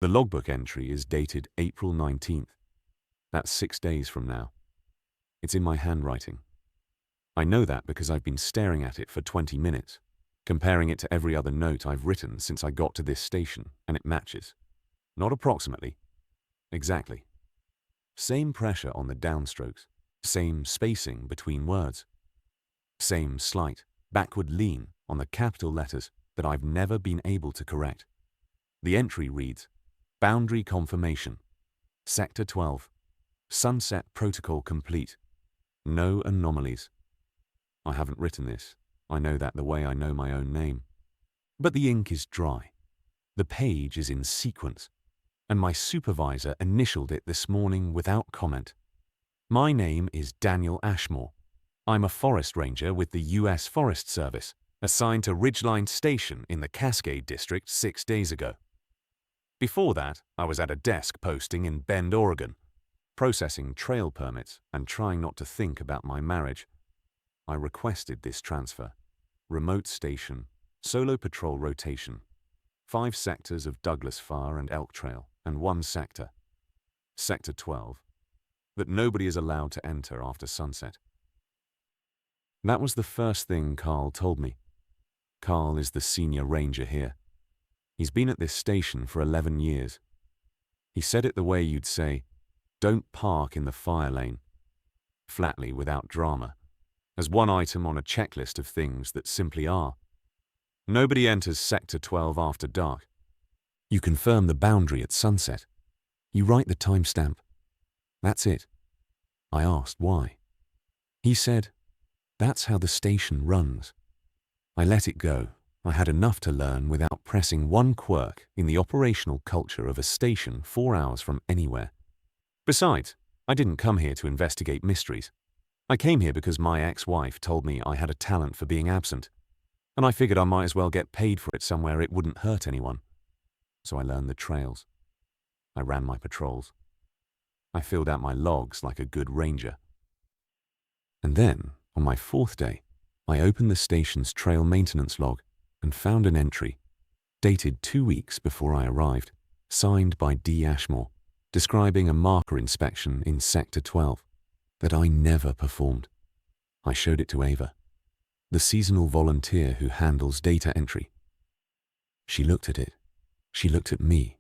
The logbook entry is dated April 19th. That's 6 days from now. It's in my handwriting. I know that because I've been staring at it for 20 minutes, comparing it to every other note I've written since I got to this station, and it matches. Not approximately. Exactly. Same pressure on the downstrokes, same spacing between words, same slight, backward lean on the capital letters that I've never been able to correct. The entry reads, Boundary Confirmation, Sector 12, Sunset Protocol Complete, no anomalies. I haven't written this. I know that the way I know my own name. But the ink is dry. The page is in sequence, and my supervisor initialed it this morning without comment. My name is Daniel Ashmore. I'm a forest ranger with the U.S. Forest Service, assigned to Ridgeline Station in the Cascade District 6 days ago. Before that, I was at a desk posting in Bend, Oregon, processing trail permits and trying not to think about my marriage. I requested this transfer. Remote station, solo patrol rotation, 5 sectors of Douglas Fir and Elk Trail, and 1 sector, Sector 12, that nobody is allowed to enter after sunset. That was the first thing Carl told me. Carl is the senior ranger here. He's been at this station for 11 years. He said it the way you'd say, don't park in the fire lane, flatly without drama, as one item on a checklist of things that simply are. Nobody enters Sector 12 after dark. You confirm the boundary at sunset. You write the timestamp. That's it. I asked why. He said, that's how the station runs. I let it go. I had enough to learn without pressing one quirk in the operational culture of a station 4 hours from anywhere. Besides, I didn't come here to investigate mysteries. I came here because my ex-wife told me I had a talent for being absent, and I figured I might as well get paid for it somewhere it wouldn't hurt anyone. So I learned the trails. I ran my patrols. I filled out my logs like a good ranger. And then, on my 4th day, I opened the station's trail maintenance log and found an entry, dated 2 weeks before I arrived, signed by D. Ashmore, describing a marker inspection in Sector 12 that I never performed. I showed it to Ava, the seasonal volunteer who handles data entry. She looked at it. She looked at me.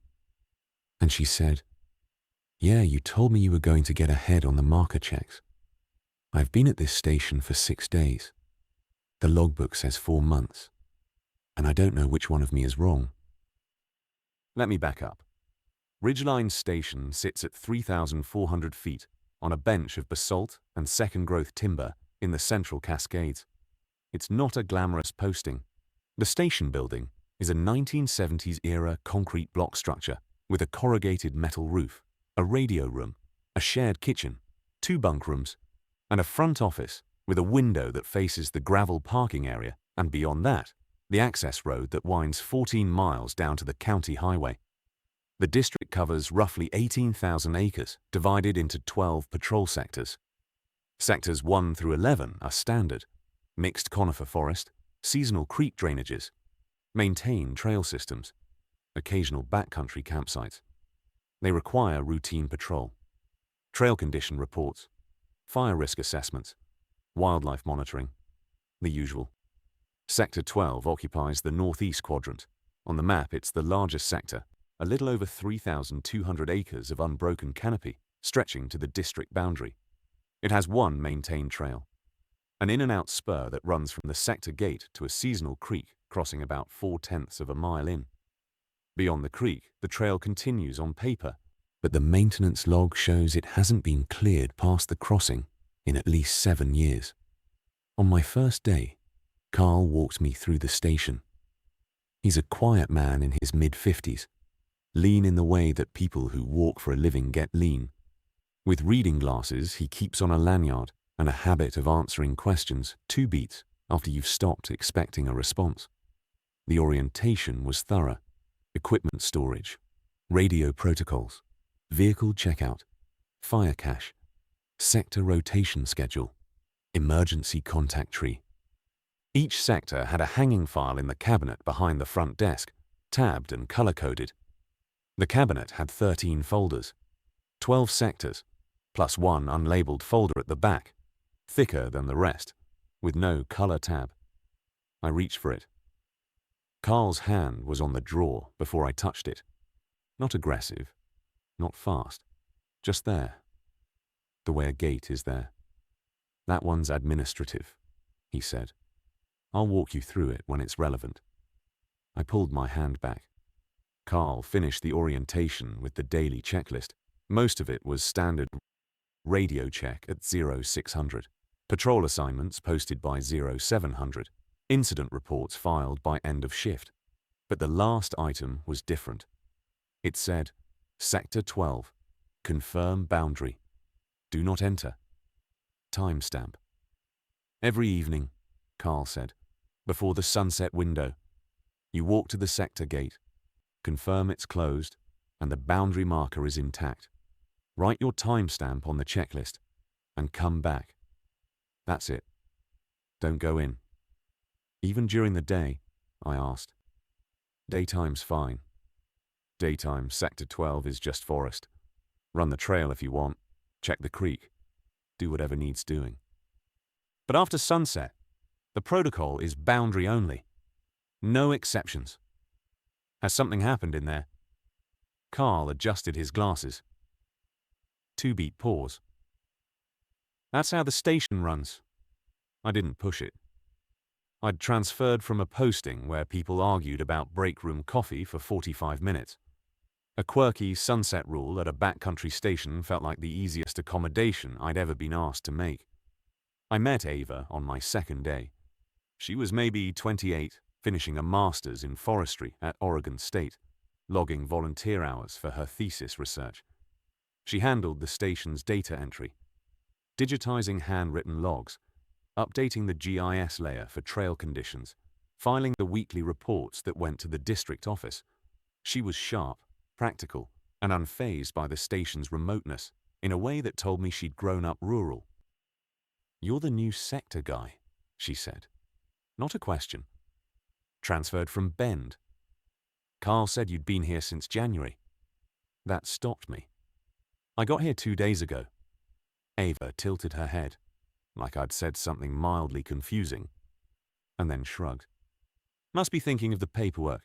And she said, yeah, you told me you were going to get ahead on the marker checks. I've been at this station for 6 days. The logbook says 4 months. And I don't know which one of me is wrong. Let me back up. Ridgeline Station sits at 3,400 feet on a bench of basalt and second-growth timber in the Central Cascades. It's not a glamorous posting. The station building is a 1970s-era concrete block structure with a corrugated metal roof, a radio room, a shared kitchen, 2 bunk rooms, and a front office with a window that faces the gravel parking area, and beyond that, the access road that winds 14 miles down to the county highway. The district covers roughly 18,000 acres, divided into 12 patrol sectors. Sectors 1 through 11 are standard, mixed conifer forest, seasonal creek drainages, maintained trail systems, occasional backcountry campsites. They require routine patrol, trail condition reports, fire risk assessments, wildlife monitoring, the usual. Sector 12 occupies the northeast quadrant. On the map, it's the largest sector, a little over 3,200 acres of unbroken canopy stretching to the district boundary. It has 1 maintained trail, an in-and-out spur that runs from the sector gate to a seasonal creek crossing about 4/10 of a mile in. Beyond the creek, the trail continues on paper, but the maintenance log shows it hasn't been cleared past the crossing in at least 7 years. On my first day, Carl walked me through the station. He's a quiet man in his mid-50s, lean in the way that people who walk for a living get lean. With reading glasses, he keeps on a lanyard and a habit of answering questions 2 beats after you've stopped expecting a response. The orientation was thorough. Equipment storage, radio protocols, vehicle checkout, fire cache, sector rotation schedule, emergency contact tree. Each sector had a hanging file in the cabinet behind the front desk, tabbed and color-coded. The cabinet had 13 folders, 12 sectors, plus one unlabeled folder at the back, thicker than the rest, with no color tab. I reached for it. Carl's hand was on the drawer before I touched it. Not aggressive, not fast, just there. The way a gate is there. That one's administrative, he said. I'll walk you through it when it's relevant. I pulled my hand back. Carl finished the orientation with the daily checklist. Most of it was standard radio check at 0600, patrol assignments posted by 0700, incident reports filed by end of shift. But the last item was different. It said, Sector 12, confirm boundary. Do not enter. Timestamp. Every evening, Carl said, before the sunset window, you walk to the sector gate, confirm it's closed, and the boundary marker is intact. Write your timestamp on the checklist, and come back. That's it. Don't go in. Even during the day, I asked. Daytime's fine. Daytime, Sector 12 is just forest. Run the trail if you want. Check the creek. Do whatever needs doing. But after sunset, the protocol is boundary only. No exceptions. Has something happened in there? Carl adjusted his glasses. 2-beat pause. That's how the station runs. I didn't push it. I'd transferred from a posting where people argued about break room coffee for 45 minutes. A quirky sunset rule at a backcountry station felt like the easiest accommodation I'd ever been asked to make. I met Ava on my second day. She was maybe 28, finishing a master's in forestry at Oregon State, logging volunteer hours for her thesis research. She handled the station's data entry, digitizing handwritten logs, updating the GIS layer for trail conditions, filing the weekly reports that went to the district office. She was sharp, practical, and unfazed by the station's remoteness in a way that told me she'd grown up rural. You're the new sector guy, she said. Not a question. Transferred from Bend. Carl said you'd been here since January. That stopped me. I got here 2 days ago. Ava tilted her head, like I'd said something mildly confusing, and then shrugged. Must be thinking of the paperwork.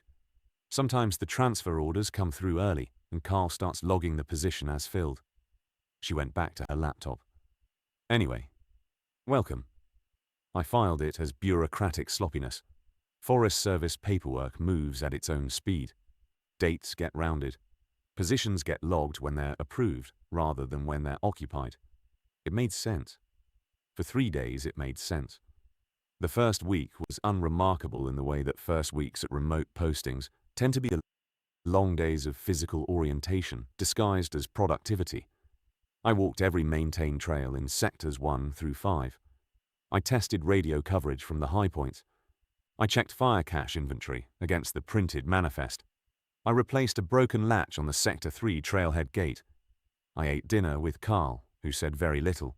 Sometimes the transfer orders come through early, and Carl starts logging the position as filled. She went back to her laptop. Anyway, welcome. I filed it as bureaucratic sloppiness. Forest Service paperwork moves at its own speed. Dates get rounded. Positions get logged when they're approved, rather than when they're occupied. It made sense. For 3 days, it made sense. The first week was unremarkable in the way that first weeks at remote postings tend to be the long days of physical orientation disguised as productivity. I walked every maintained trail in sectors 1 through 5. I tested radio coverage from the high points. I checked fire cache inventory against the printed manifest. I replaced a broken latch on the Sector 3 trailhead gate. I ate dinner with Carl, who said very little,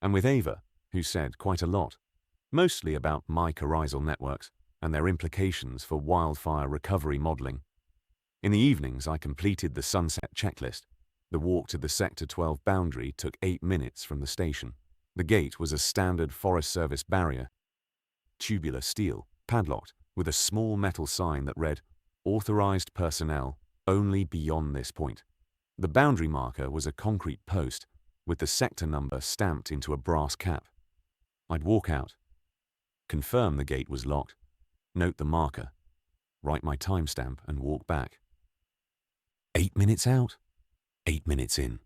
and with Ava, who said quite a lot, mostly about mycorrhizal networks and their implications for wildfire recovery modeling. In the evenings, I completed the sunset checklist. The walk to the Sector 12 boundary took 8 minutes from the station. The gate was a standard Forest Service barrier, tubular steel, padlocked, with a small metal sign that read, Authorized personnel, only beyond this point. The boundary marker was a concrete post, with the sector number stamped into a brass cap. I'd walk out, confirm the gate was locked, note the marker, write my timestamp and walk back. 8 minutes out, 8 minutes in.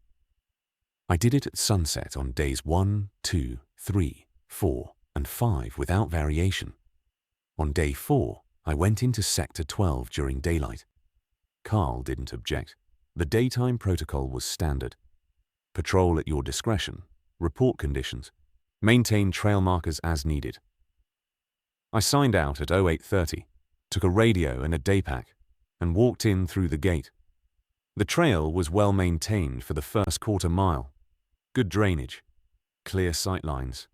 I did it at sunset on days 1, 2, 3, 4, and 5 without variation. On day 4, I went into Sector 12 during daylight. Carl didn't object. The daytime protocol was standard. Patrol at your discretion, report conditions, maintain trail markers as needed. I signed out at 08:30, took a radio and a daypack, and walked in through the gate. The trail was well maintained for the first quarter mile. Good drainage, clear sight lines.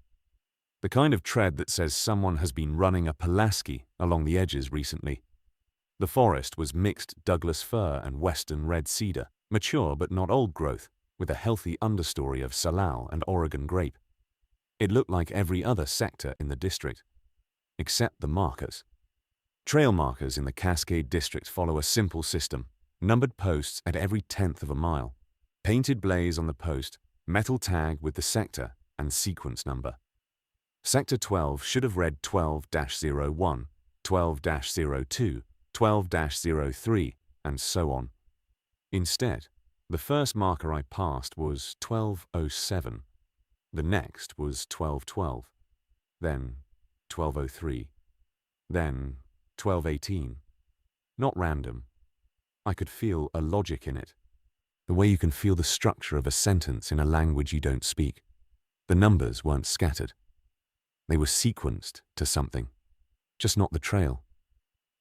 The kind of tread that says someone has been running a Pulaski along the edges recently. The forest was mixed Douglas fir and western red cedar, mature but not old growth, with a healthy understory of salal and Oregon grape. It looked like every other sector in the district, except the markers. Trail markers in the Cascade District follow a simple system: numbered posts at every tenth of a mile, painted blaze on the post, metal tag with the sector and sequence number. Sector 12 should have read 12-01, 12-02, 12-03, and so on. Instead, the first marker I passed was 1207. The next was 1212, then 1203, then 1218. Not random. I could feel a logic in it, the way you can feel the structure of a sentence in a language you don't speak. The numbers weren't scattered. They were sequenced to something, just not the trail.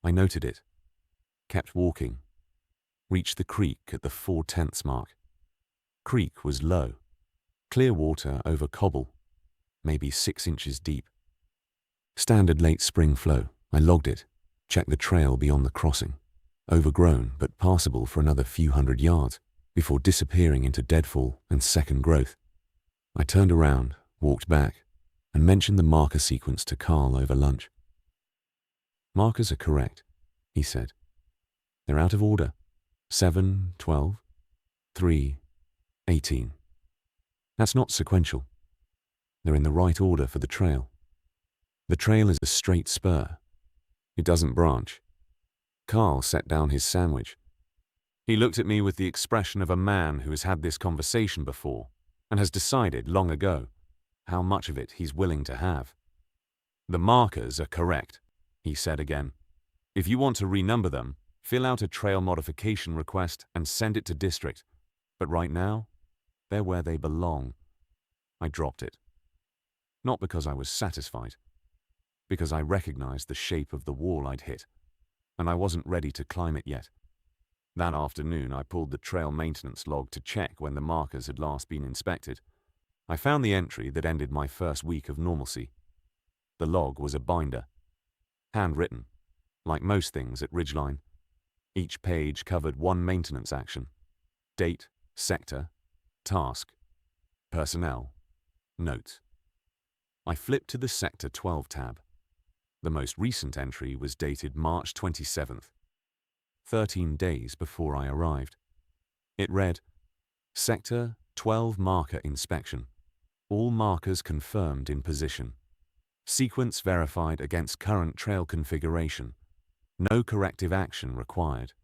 I noted it, kept walking, reached the creek at the 4/10 mark. Creek was low, clear water over cobble, maybe 6 inches deep. Standard late spring flow. I logged it, checked the trail beyond the crossing, overgrown but passable for another few hundred yards, before disappearing into deadfall and second growth. I turned around, walked back, and mentioned the marker sequence to Carl over lunch. "Markers are correct," he said. "They're out of order. 7, 12, 3, 18. That's not sequential. They're in the right order for the trail. The trail is a straight spur. It doesn't branch." Carl set down his sandwich. He looked at me with the expression of a man who has had this conversation before and has decided long ago how much of it he's willing to have. "The markers are correct," he said again. "If you want to renumber them, fill out a trail modification request and send it to district. But right now, they're where they belong." I dropped it. Not because I was satisfied, because I recognized the shape of the wall I'd hit, and I wasn't ready to climb it yet. That afternoon, I pulled the trail maintenance log to check when the markers had last been inspected. I found the entry that ended my first week of normalcy. The log was a binder, handwritten, like most things at Ridgeline. Each page covered one maintenance action: date, sector, task, personnel, notes. I flipped to the Sector 12 tab. The most recent entry was dated March 27th, 13 days before I arrived. It read, "Sector 12 marker inspection. All markers confirmed in position. Sequence verified against current trail configuration. No corrective action required."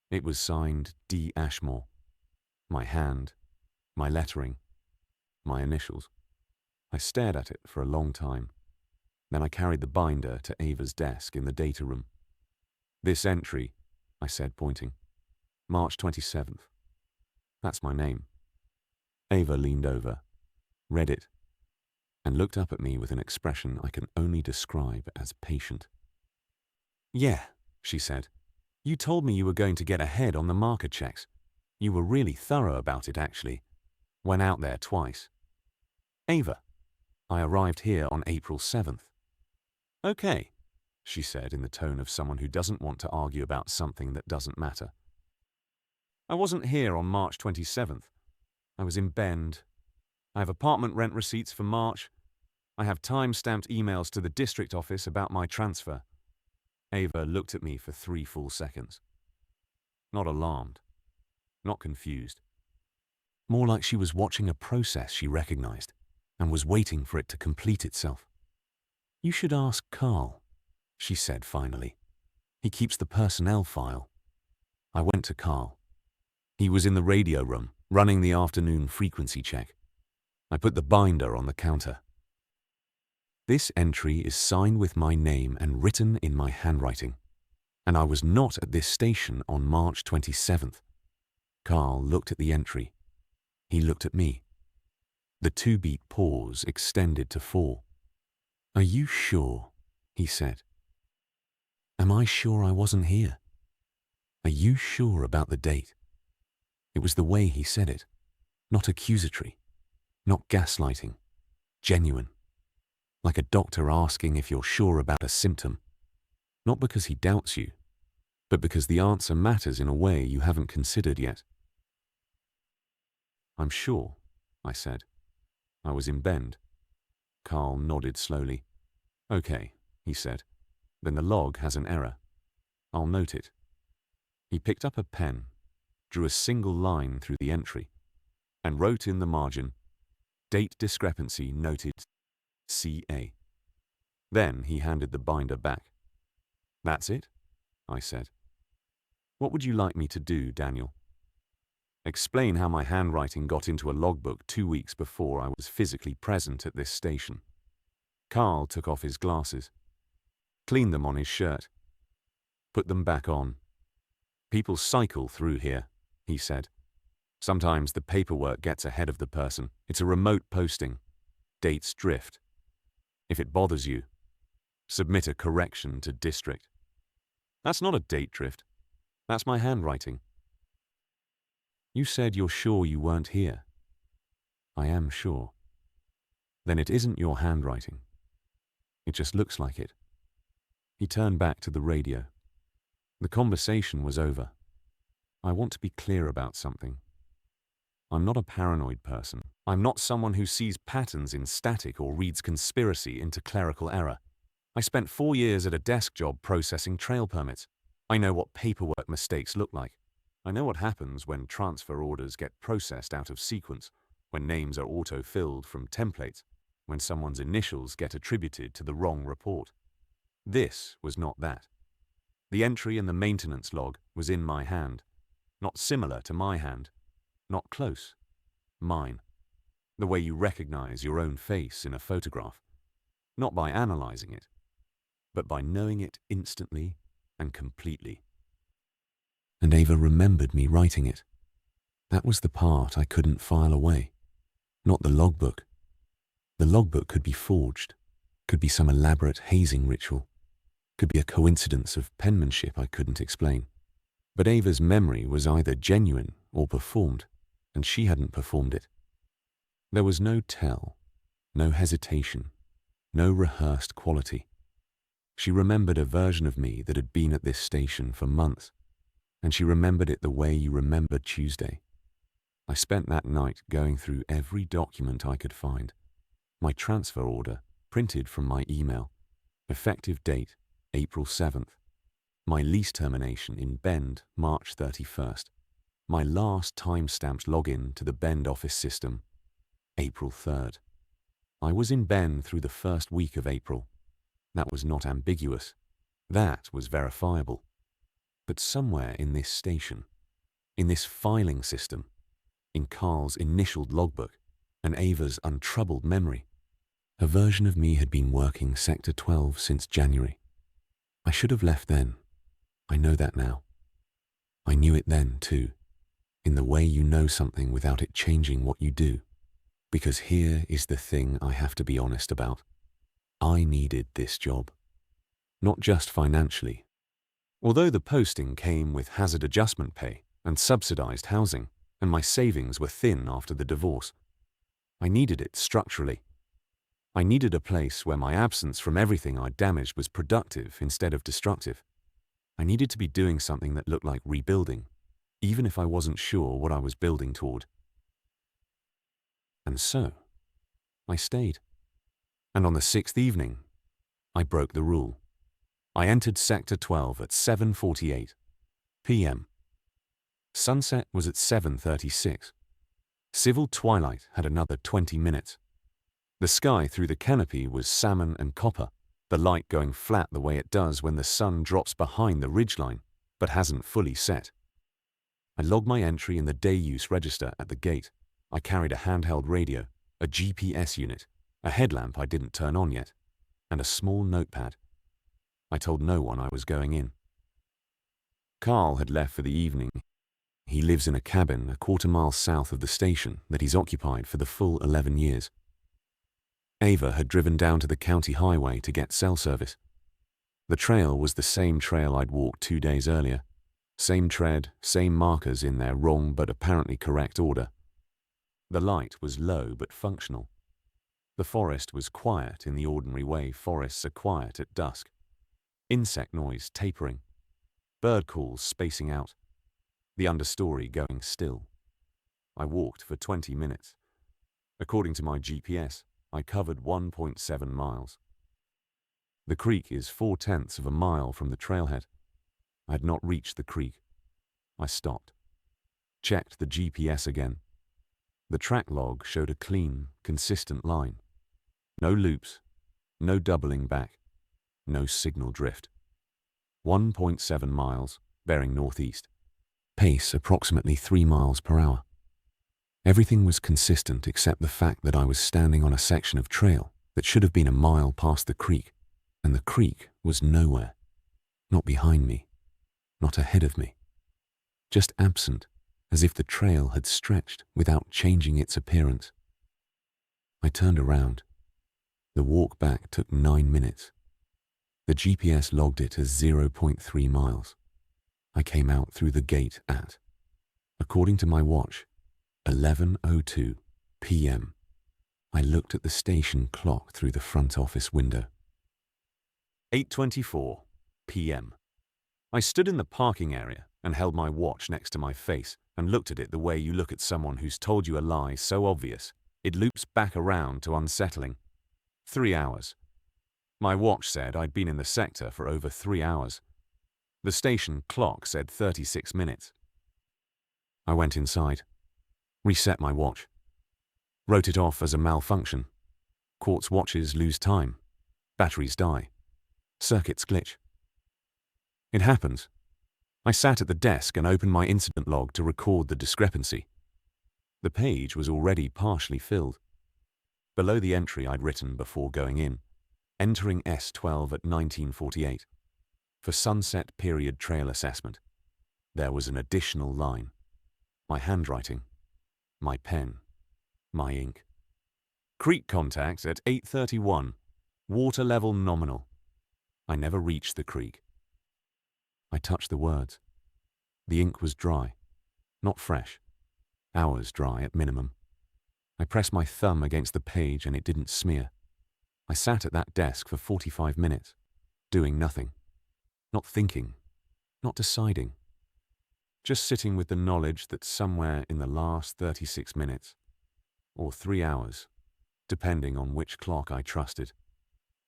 It was signed D. Ashmore. My hand, my lettering, my initials. I stared at it for a long time. Then I carried the binder to Ava's desk in the data room. "This entry," I said, pointing. "March 27th. That's my name." Ava leaned over, read it, and looked up at me with an expression I can only describe as patient. "Yeah," she said. "You told me you were going to get ahead on the marker checks. You were really thorough about it, actually. Went out there twice." "Ava, I arrived here on April 7th. "Okay," she said in the tone of someone who doesn't want to argue about something that doesn't matter. "I wasn't here on March 27th. I was in Bend. I have apartment rent receipts for March. I have time-stamped emails to the district office about my transfer." Ava looked at me for 3 full seconds. Not alarmed, not confused. More like she was watching a process she recognized and was waiting for it to complete itself. "You should ask Carl," she said finally. "He keeps the personnel file." I went to Carl. He was in the radio room, running the afternoon frequency check. I put the binder on the counter. "This entry is signed with my name and written in my handwriting, and I was not at this station on March 27th. Carl looked at the entry. He looked at me. The 2-beat pause extended to 4. "Are you sure?" he said. "Am I sure I wasn't here? Are you sure about the date?" It was the way he said it, not accusatory, not gaslighting, genuine. Like a doctor asking if you're sure about a symptom, not because he doubts you, but because the answer matters in a way you haven't considered yet. I'm sure, I said. I was in Bend. Carl nodded slowly. Okay, he said. Then the log has an error. I'll note it. He picked up a pen, drew a single line through the entry, and wrote in the margin, "Date discrepancy noted, CA." Then he handed the binder back. That's it? I said. What would you like me to do, Daniel? Explain how my handwriting got into a logbook 2 weeks before I was physically present at this station. Carl took off his glasses, cleaned them on his shirt, put them back on. People cycle through here, he said. Sometimes the paperwork gets ahead of the person. It's a remote posting. Dates drift. If it bothers you, submit a correction to district. That's not a date drift. That's my handwriting. You said you're sure you weren't here. I am sure. Then it isn't your handwriting. It just looks like it. He turned back to the radio. The conversation was over. I want to be clear about something. I'm not a paranoid person. I'm not someone who sees patterns in static or reads conspiracy into clerical error. I spent 4 years at a desk job processing trail permits. I know what paperwork mistakes look like. I know what happens when transfer orders get processed out of sequence, when names are auto-filled from templates, when someone's initials get attributed to the wrong report. This was not that. The entry in the maintenance log was in my hand, not similar to my hand, not close, mine. The way you recognize your own face in a photograph, not by analyzing it, but by knowing it instantly and completely. And Ava remembered me writing it. That was the part I couldn't file away, not the logbook. The logbook could be forged, could be some elaborate hazing ritual, could be a coincidence of penmanship I couldn't explain. But Ava's memory was either genuine or performed, and she hadn't performed it. There was no tell, no hesitation, no rehearsed quality. She remembered a version of me that had been at this station for months, and she remembered it the way you remembered Tuesday. I spent that night going through every document I could find. My transfer order, printed from my email. Effective date, April 7th. My lease termination in Bend, March 31st. My last time-stamped login to the Bend office system, April 3rd. I was in Bend through the first week of April. That was not ambiguous. That was verifiable. But somewhere in this station, in this filing system, in Carl's initialed logbook, and Ava's untroubled memory, a version of me had been working Sector 12 since January. I should have left then. I know that now. I knew it then, too, in the way you know something without it changing what you do. Because here is the thing I have to be honest about. I needed this job. Not just financially. Although the posting came with hazard adjustment pay and subsidized housing, and my savings were thin after the divorce, I needed it structurally. I needed a place where my absence from everything I'd damaged was productive instead of destructive. I needed to be doing something that looked like rebuilding, even if I wasn't sure what I was building toward. And so, I stayed. And on the 6th evening, I broke the rule. I entered Sector 12 at 7:48 p.m. Sunset was at 7:36. Civil twilight had another 20 minutes. The sky through the canopy was salmon and copper, the light going flat the way it does when the sun drops behind the ridgeline, but hasn't fully set. I logged my entry in the day use register at the gate. I carried a handheld radio, a GPS unit, a headlamp I didn't turn on yet, and a small notepad. I told no one I was going in. Carl had left for the evening. He lives in a cabin a quarter-mile south of the station that he's occupied for the full 11 years. Ava had driven down to the county highway to get cell service. The trail was the same trail I'd walked 2 days earlier. Same tread, same markers in their wrong but apparently correct order. The light was low but functional. The forest was quiet in the ordinary way forests are quiet at dusk. Insect noise tapering. bird calls spacing out, the understory going still. I walked for 20 minutes. According to my GPS, I covered 1.7 miles. The creek is 4/10 of a mile from the trailhead. I had not reached the creek. I stopped. Checked the GPS again. The track log showed a clean, consistent line. No loops, no doubling back, no signal drift. 1.7 miles, bearing northeast. Pace approximately 3 miles per hour. Everything was consistent except the fact that I was standing on a section of trail that should have been a mile past the creek, and the creek was nowhere. Not behind me, not ahead of me. Just absent, as if the trail had stretched without changing its appearance. I turned around. The walk back took 9 minutes. The GPS logged it as 0.3 miles. I came out through the gate at, according to my watch, 11:02 p.m. I looked at the station clock through the front office window. 8:24 p.m. I stood in the parking area and held my watch next to my face and looked at it the way you look at someone who's told you a lie so obvious it loops back around to unsettling. 3 hours. My watch said I'd been in the sector for over 3 hours. The station clock said 36 minutes. I went inside, reset my watch, wrote it off as a malfunction. Quartz watches lose time, batteries die, circuits glitch. It happens. I sat at the desk and opened my incident log to record the discrepancy. The page was already partially filled. Below the entry I'd written before going in, entering S12 at 1948. For sunset period trail assessment, there was an additional line. My handwriting, my pen, my ink. Creek contact at 8:31, water level nominal. I never reached the creek. I touched the words. The ink was dry, not fresh, hours dry at minimum. I pressed my thumb against the page and it didn't smear. I sat at that desk for 45 minutes, doing nothing. Not thinking, not deciding. Just sitting with the knowledge that somewhere in the last 36 minutes, or 3 hours, depending on which clock I trusted,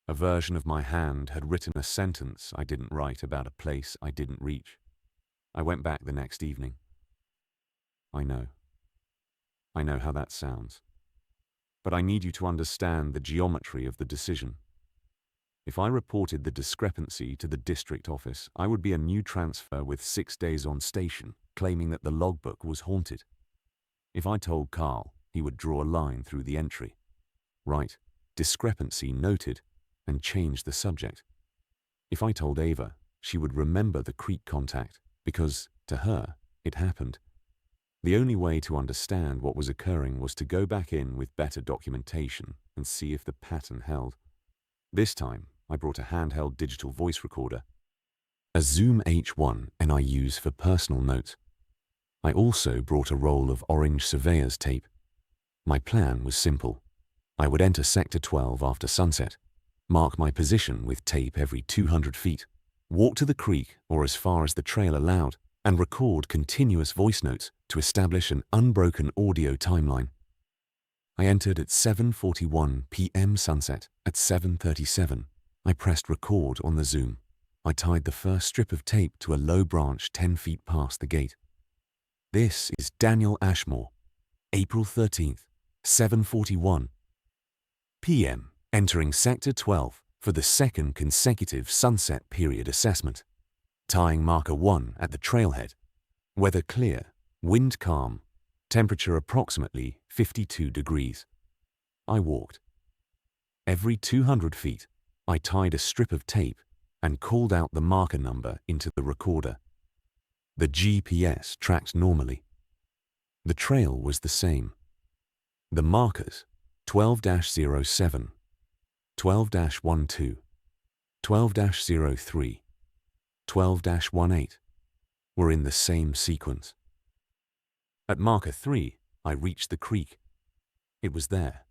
a version of my hand had written a sentence I didn't write about a place I didn't reach. I went back the next evening. I know how that sounds. But I need you to understand the geometry of the decision. If I reported the discrepancy to the district office, I would be a new transfer with 6 days on station, claiming that the logbook was haunted. If I told Carl, he would draw a line through the entry. Write, discrepancy noted, and change the subject. If I told Ava, she would remember the creek contact, because, to her, it happened. The only way to understand what was occurring was to go back in with better documentation and see if the pattern held. This time, I brought a handheld digital voice recorder, a Zoom H1, and I use for personal notes. I also brought a roll of orange surveyor's tape. My plan was simple. I would enter Sector 12 after sunset, mark my position with tape every 200 feet, walk to the creek or as far as the trail allowed, and record continuous voice notes to establish an unbroken audio timeline. I entered at 7:41 p.m. sunset. At 7:37, I pressed record on the Zoom. I tied the first strip of tape to a low branch 10 feet past the gate. This is Daniel Ashmore, April 13th, 7:41 p.m., entering Sector 12 for the second consecutive sunset period assessment. Tying marker 1 at the trailhead. Weather clear, wind calm, temperature approximately 52 degrees. I walked. Every 200 feet, I tied a strip of tape and called out the marker number into the recorder. The GPS tracked normally. The trail was the same. The markers, 12-07, 12-12, 12-03, 12-18, were in the same sequence. At marker 3, I reached the creek. It was there,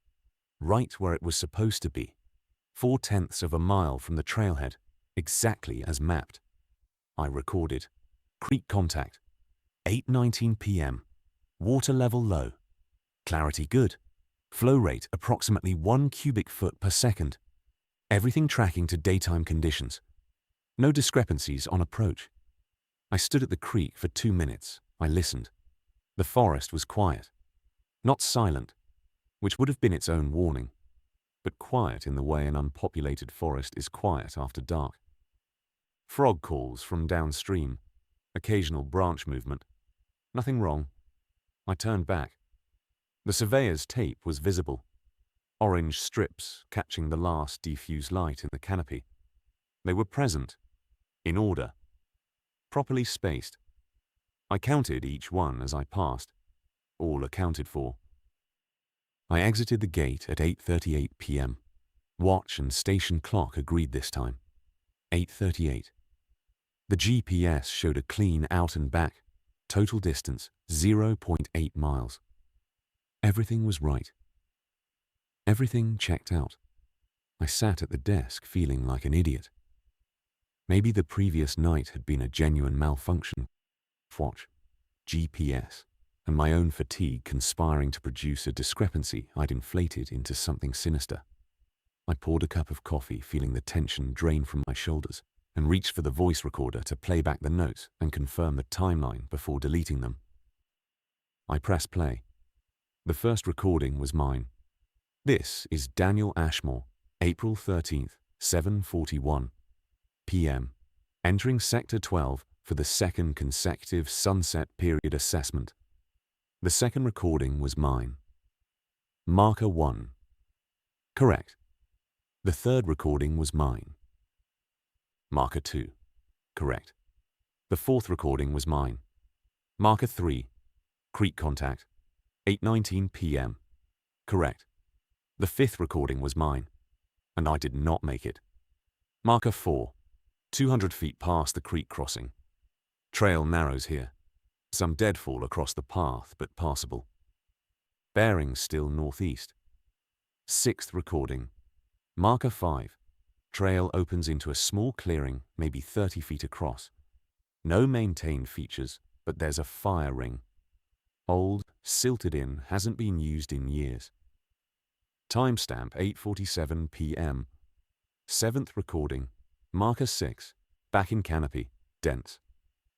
right where it was supposed to be, 4/10 of a mile from the trailhead, exactly as mapped. I recorded. Creek contact. 8:19 p.m. Water level low. Clarity good. Flow rate approximately 1 cubic foot per second. Everything tracking to daytime conditions. No discrepancies on approach. I stood at the creek for 2 minutes. I listened. The forest was quiet. Not silent, which would have been its own warning, but quiet in the way an unpopulated forest is quiet after dark. Frog calls from downstream. Occasional branch movement. Nothing wrong. I turned back. The surveyor's tape was visible. Orange strips catching the last diffused light in the canopy. They were present, in order, properly spaced. I counted each one as I passed, all accounted for. I exited the gate at 8:38 p.m. Watch and station clock agreed this time. 8:38. The GPS showed a clean out and back, total distance 0.8 miles. Everything was right. Everything checked out. I sat at the desk feeling like an idiot. Maybe the previous night had been a genuine malfunction. Watch, GPS, and my own fatigue conspiring to produce a discrepancy I'd inflated into something sinister. I poured a cup of coffee, feeling the tension drain from my shoulders, and reached for the voice recorder to play back the notes and confirm the timeline before deleting them. I pressed play. The first recording was mine. This is Daniel Ashmore, April 13th, 7:41 p.m., entering Sector 12 for the second consecutive sunset period assessment. The second recording was mine. Marker 1. Correct. The third recording was mine. Marker 2. Correct. The fourth recording was mine. Marker 3. Creek contact. 8:19 p.m. Correct. The fifth recording was mine, and I did not make it. Marker 4. 200 feet past the creek crossing. Trail narrows here. Some deadfall across the path, but passable. Bearing still northeast. Sixth recording. Marker 5. Trail opens into a small clearing, maybe 30 feet across. No maintained features, but there's a fire ring. Old, silted in, hasn't been used in years. Timestamp 8:47 p.m. Seventh recording. Marker 6. Back in canopy. Dense.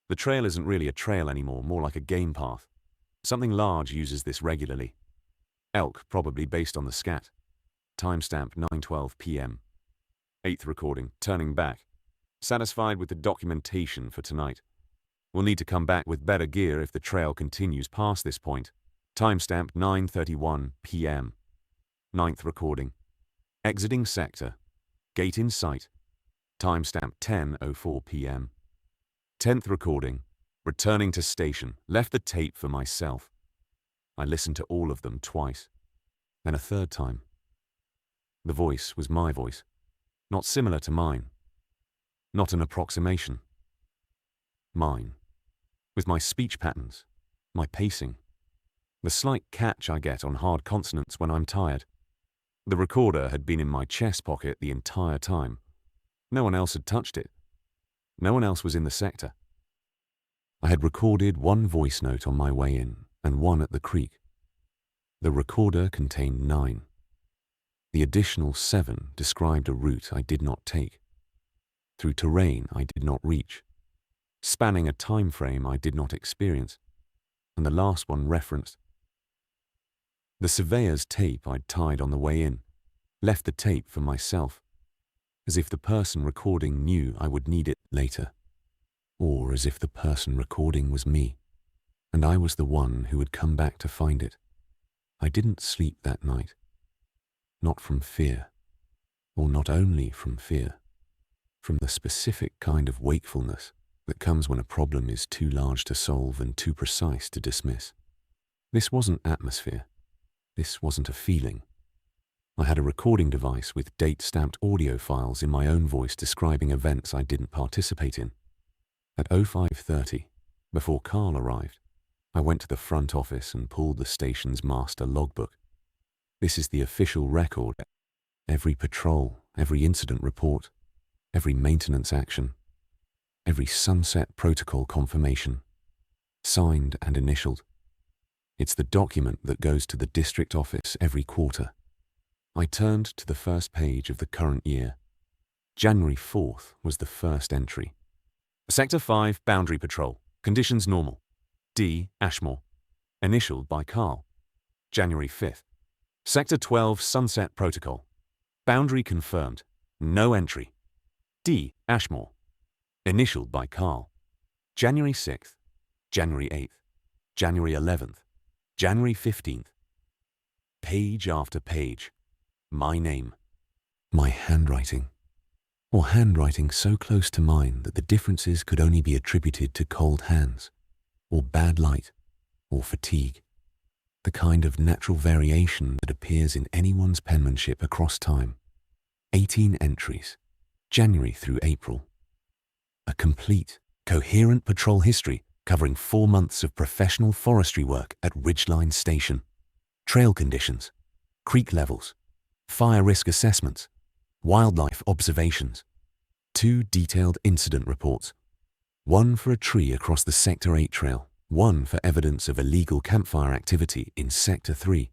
The trail isn't really a trail anymore, more like a game path. Something large uses this regularly. Elk, probably based on the scat. Timestamp 9:12 p.m. Eighth recording. Turning back. Satisfied with the documentation for tonight. We'll need to come back with better gear if the trail continues past this point. Timestamp 9:31 p.m. Ninth recording. Exiting sector. Gate in sight. Timestamp 10:04 p.m. 10th recording. Returning to station. Left the tape for myself. I listened to all of them twice. Then a third time. The voice was my voice. Not similar to mine. Not an approximation. Mine. With my speech patterns. My pacing. The slight catch I get on hard consonants when I'm tired. The recorder had been in my chest pocket the entire time. No one else had touched it. No one else was in the sector. I had recorded one voice note on my way in and one at the creek. The recorder contained 9. The additional 7 described a route I did not take, through terrain I did not reach, spanning a time frame I did not experience, and the last one referenced the surveyor's tape I'd tied on the way in, left the tape for myself, as if the person recording knew I would need it later, or as if the person recording was me, and I was the one who would come back to find it. I didn't sleep that night. Not from fear, or not only from fear, from the specific kind of wakefulness that comes when a problem is too large to solve and too precise to dismiss. This wasn't atmosphere. This wasn't a feeling. I had a recording device with date-stamped audio files in my own voice describing events I didn't participate in. At 05:30, before Carl arrived, I went to the front office and pulled the station's master logbook. This is the official record. Every patrol, every incident report, every maintenance action. every sunset protocol confirmation, signed and initialed. It's the document that goes to the district office every quarter. I turned to the first page of the current year. January 4th was the first entry. Sector 5 Boundary Patrol. Conditions normal. D. Ashmore. Initialed by Carl. January 5th. Sector 12 Sunset Protocol. Boundary confirmed. No entry. D. Ashmore. Initialed by Carl. January 6th. January 8th. January 11th. January 15th. Page after page. My name. My handwriting. Or handwriting so close to mine that the differences could only be attributed to cold hands, or bad light, or fatigue. The kind of natural variation that appears in anyone's penmanship across time. 18 entries, January through April. A complete, coherent patrol history covering 4 months of professional forestry work at Ridgeline Station. Trail conditions, creek levels, fire risk assessments, wildlife observations. 2 detailed incident reports. 1 for a tree across the Sector 8 trail, 1 for evidence of illegal campfire activity in Sector 3.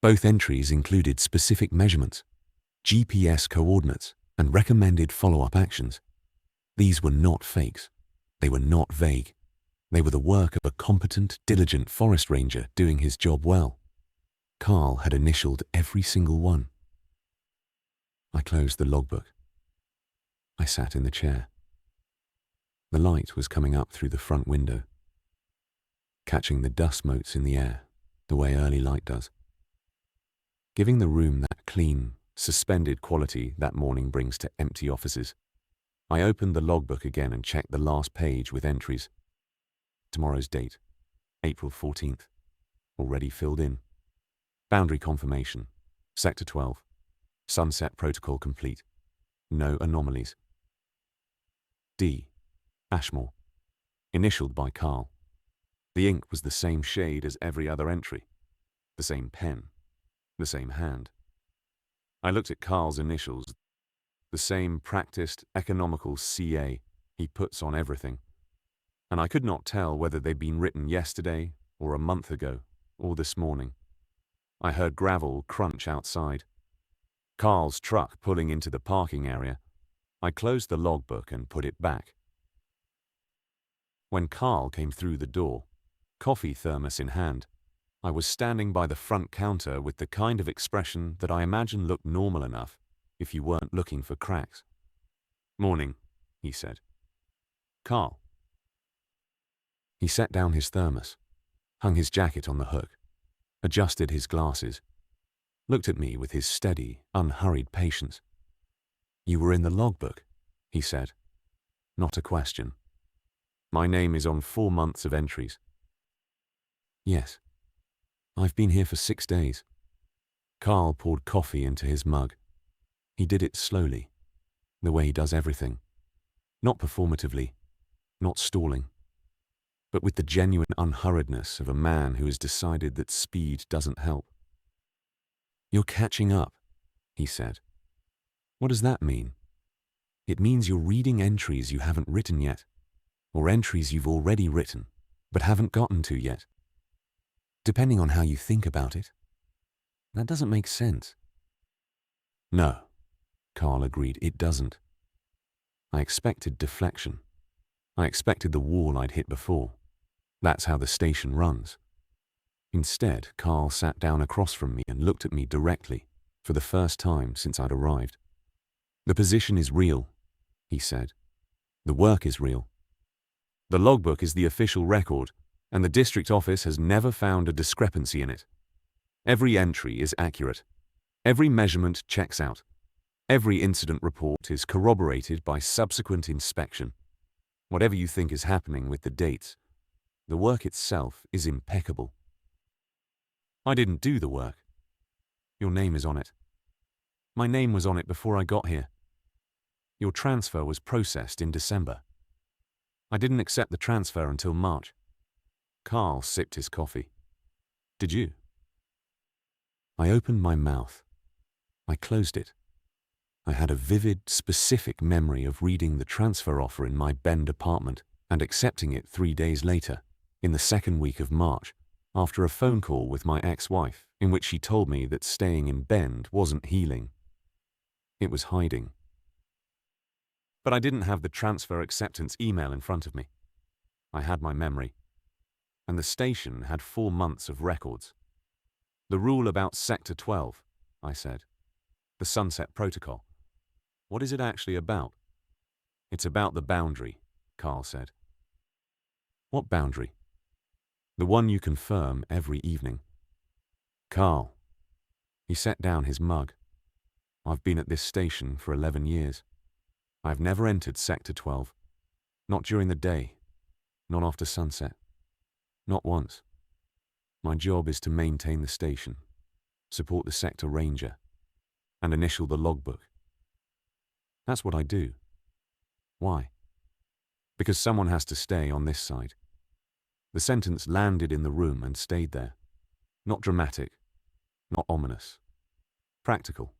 Both entries included specific measurements, GPS coordinates, and recommended follow-up actions. These were not fakes. They were not vague. They were the work of a competent, diligent forest ranger doing his job well. Carl had initialed every single one. I closed the logbook. I sat in the chair. The light was coming up through the front window, catching the dust motes in the air, the way early light does, giving the room that clean, suspended quality that morning brings to empty offices. I opened the logbook again and checked the last page with entries. Tomorrow's date, April 14th, already filled in. Boundary confirmation, Sector 12. Sunset protocol complete. No anomalies. D. Ashmore. Initialed by Carl. The ink was the same shade as every other entry. The same pen. The same hand. I looked at Carl's initials. The same practiced, economical CA he puts on everything. And I could not tell whether they'd been written yesterday, or a month ago, or this morning. I heard gravel crunch outside. Carl's truck pulling into the parking area. I closed the logbook and put it back. When Carl came through the door, coffee thermos in hand, I was standing by the front counter with the kind of expression that I imagine looked normal enough if you weren't looking for cracks. "Morning," he said. "Carl." He set down his thermos, hung his jacket on the hook, adjusted his glasses, looked at me with his steady, unhurried patience. "You were in the logbook," he said. Not a question. "My name is on 4 months of entries." "Yes. I've been here for 6 days." Carl poured coffee into his mug. He did it slowly, the way he does everything. Not performatively, not stalling, but with the genuine unhurriedness of a man who has decided that speed doesn't help. "You're catching up," he said. "What does that mean?" "It means you're reading entries you haven't written yet, or entries you've already written, but haven't gotten to yet. Depending on how you think about it. That doesn't make sense." "No," Carl agreed, "it doesn't. I expected deflection. I expected the wall I'd hit before. That's how the station runs." Instead, Carl sat down across from me and looked at me directly, for the first time since I'd arrived. "The position is real," he said. "The work is real. The logbook is the official record, and the district office has never found a discrepancy in it. Every entry is accurate. Every measurement checks out. Every incident report is corroborated by subsequent inspection. Whatever you think is happening with the dates, the work itself is impeccable. I didn't do the work. Your name is on it. My name was on it before I got here. Your transfer was processed in December. I didn't accept the transfer until March." Carl sipped his coffee. "Did you?" I opened my mouth. I closed it. I had a vivid, specific memory of reading the transfer offer in my Bend apartment and accepting it 3 days later, in the second week of March, after a phone call with my ex-wife in which she told me that staying in Bend wasn't healing. It was hiding. But I didn't have the transfer acceptance email in front of me. I had my memory. And the station had 4 months of records. The rule about Sector 12, I said. The Sunset Protocol. What is it actually about? It's about the boundary, Carl said. What boundary? The one you confirm every evening. Carl. He set down his mug. I've been at this station for 11 years. I've never entered Sector 12. Not during the day. Not after sunset. Not once. My job is to maintain the station, support the sector ranger, and initial the logbook. That's what I do. Why? Because someone has to stay on this side. The sentence landed in the room and stayed there. Not dramatic, not ominous. Practical.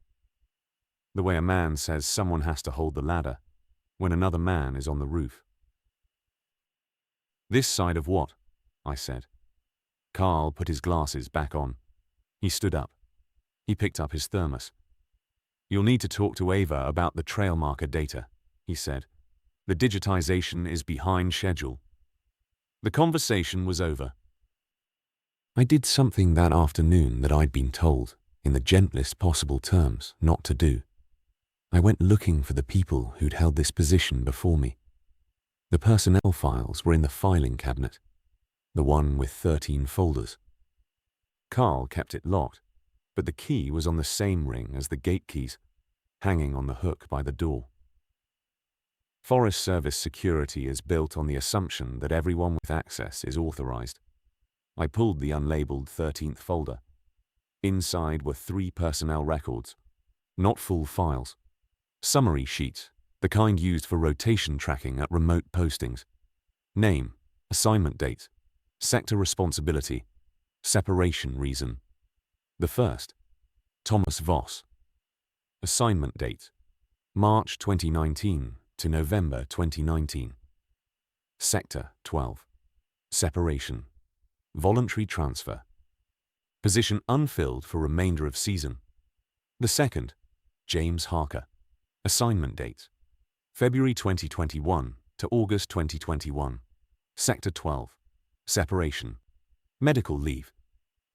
The way a man says someone has to hold the ladder when another man is on the roof. This side of what? I said. Carl put his glasses back on. He stood up. He picked up his thermos. You'll need to talk to Ava about the trail marker data, he said. The digitization is behind schedule. The conversation was over. I did something that afternoon that I'd been told, in the gentlest possible terms, not to do. I went looking for the people who'd held this position before me. The personnel files were in the filing cabinet, the one with 13 folders. Carl kept it locked, but the key was on the same ring as the gate keys, hanging on the hook by the door. Forest Service security is built on the assumption that everyone with access is authorized. I pulled the unlabeled 13th folder. Inside were 3 personnel records, not full files. Summary sheets, the kind used for rotation tracking at remote postings. Name, assignment date, sector responsibility, separation reason. The first, Thomas Voss. Assignment date, March 2019 to November 2019. Sector 12. Separation. Voluntary transfer. Position unfilled for remainder of season. The second, James Harker. Assignment date, February 2021 to August 2021. Sector 12. Separation. Medical leave.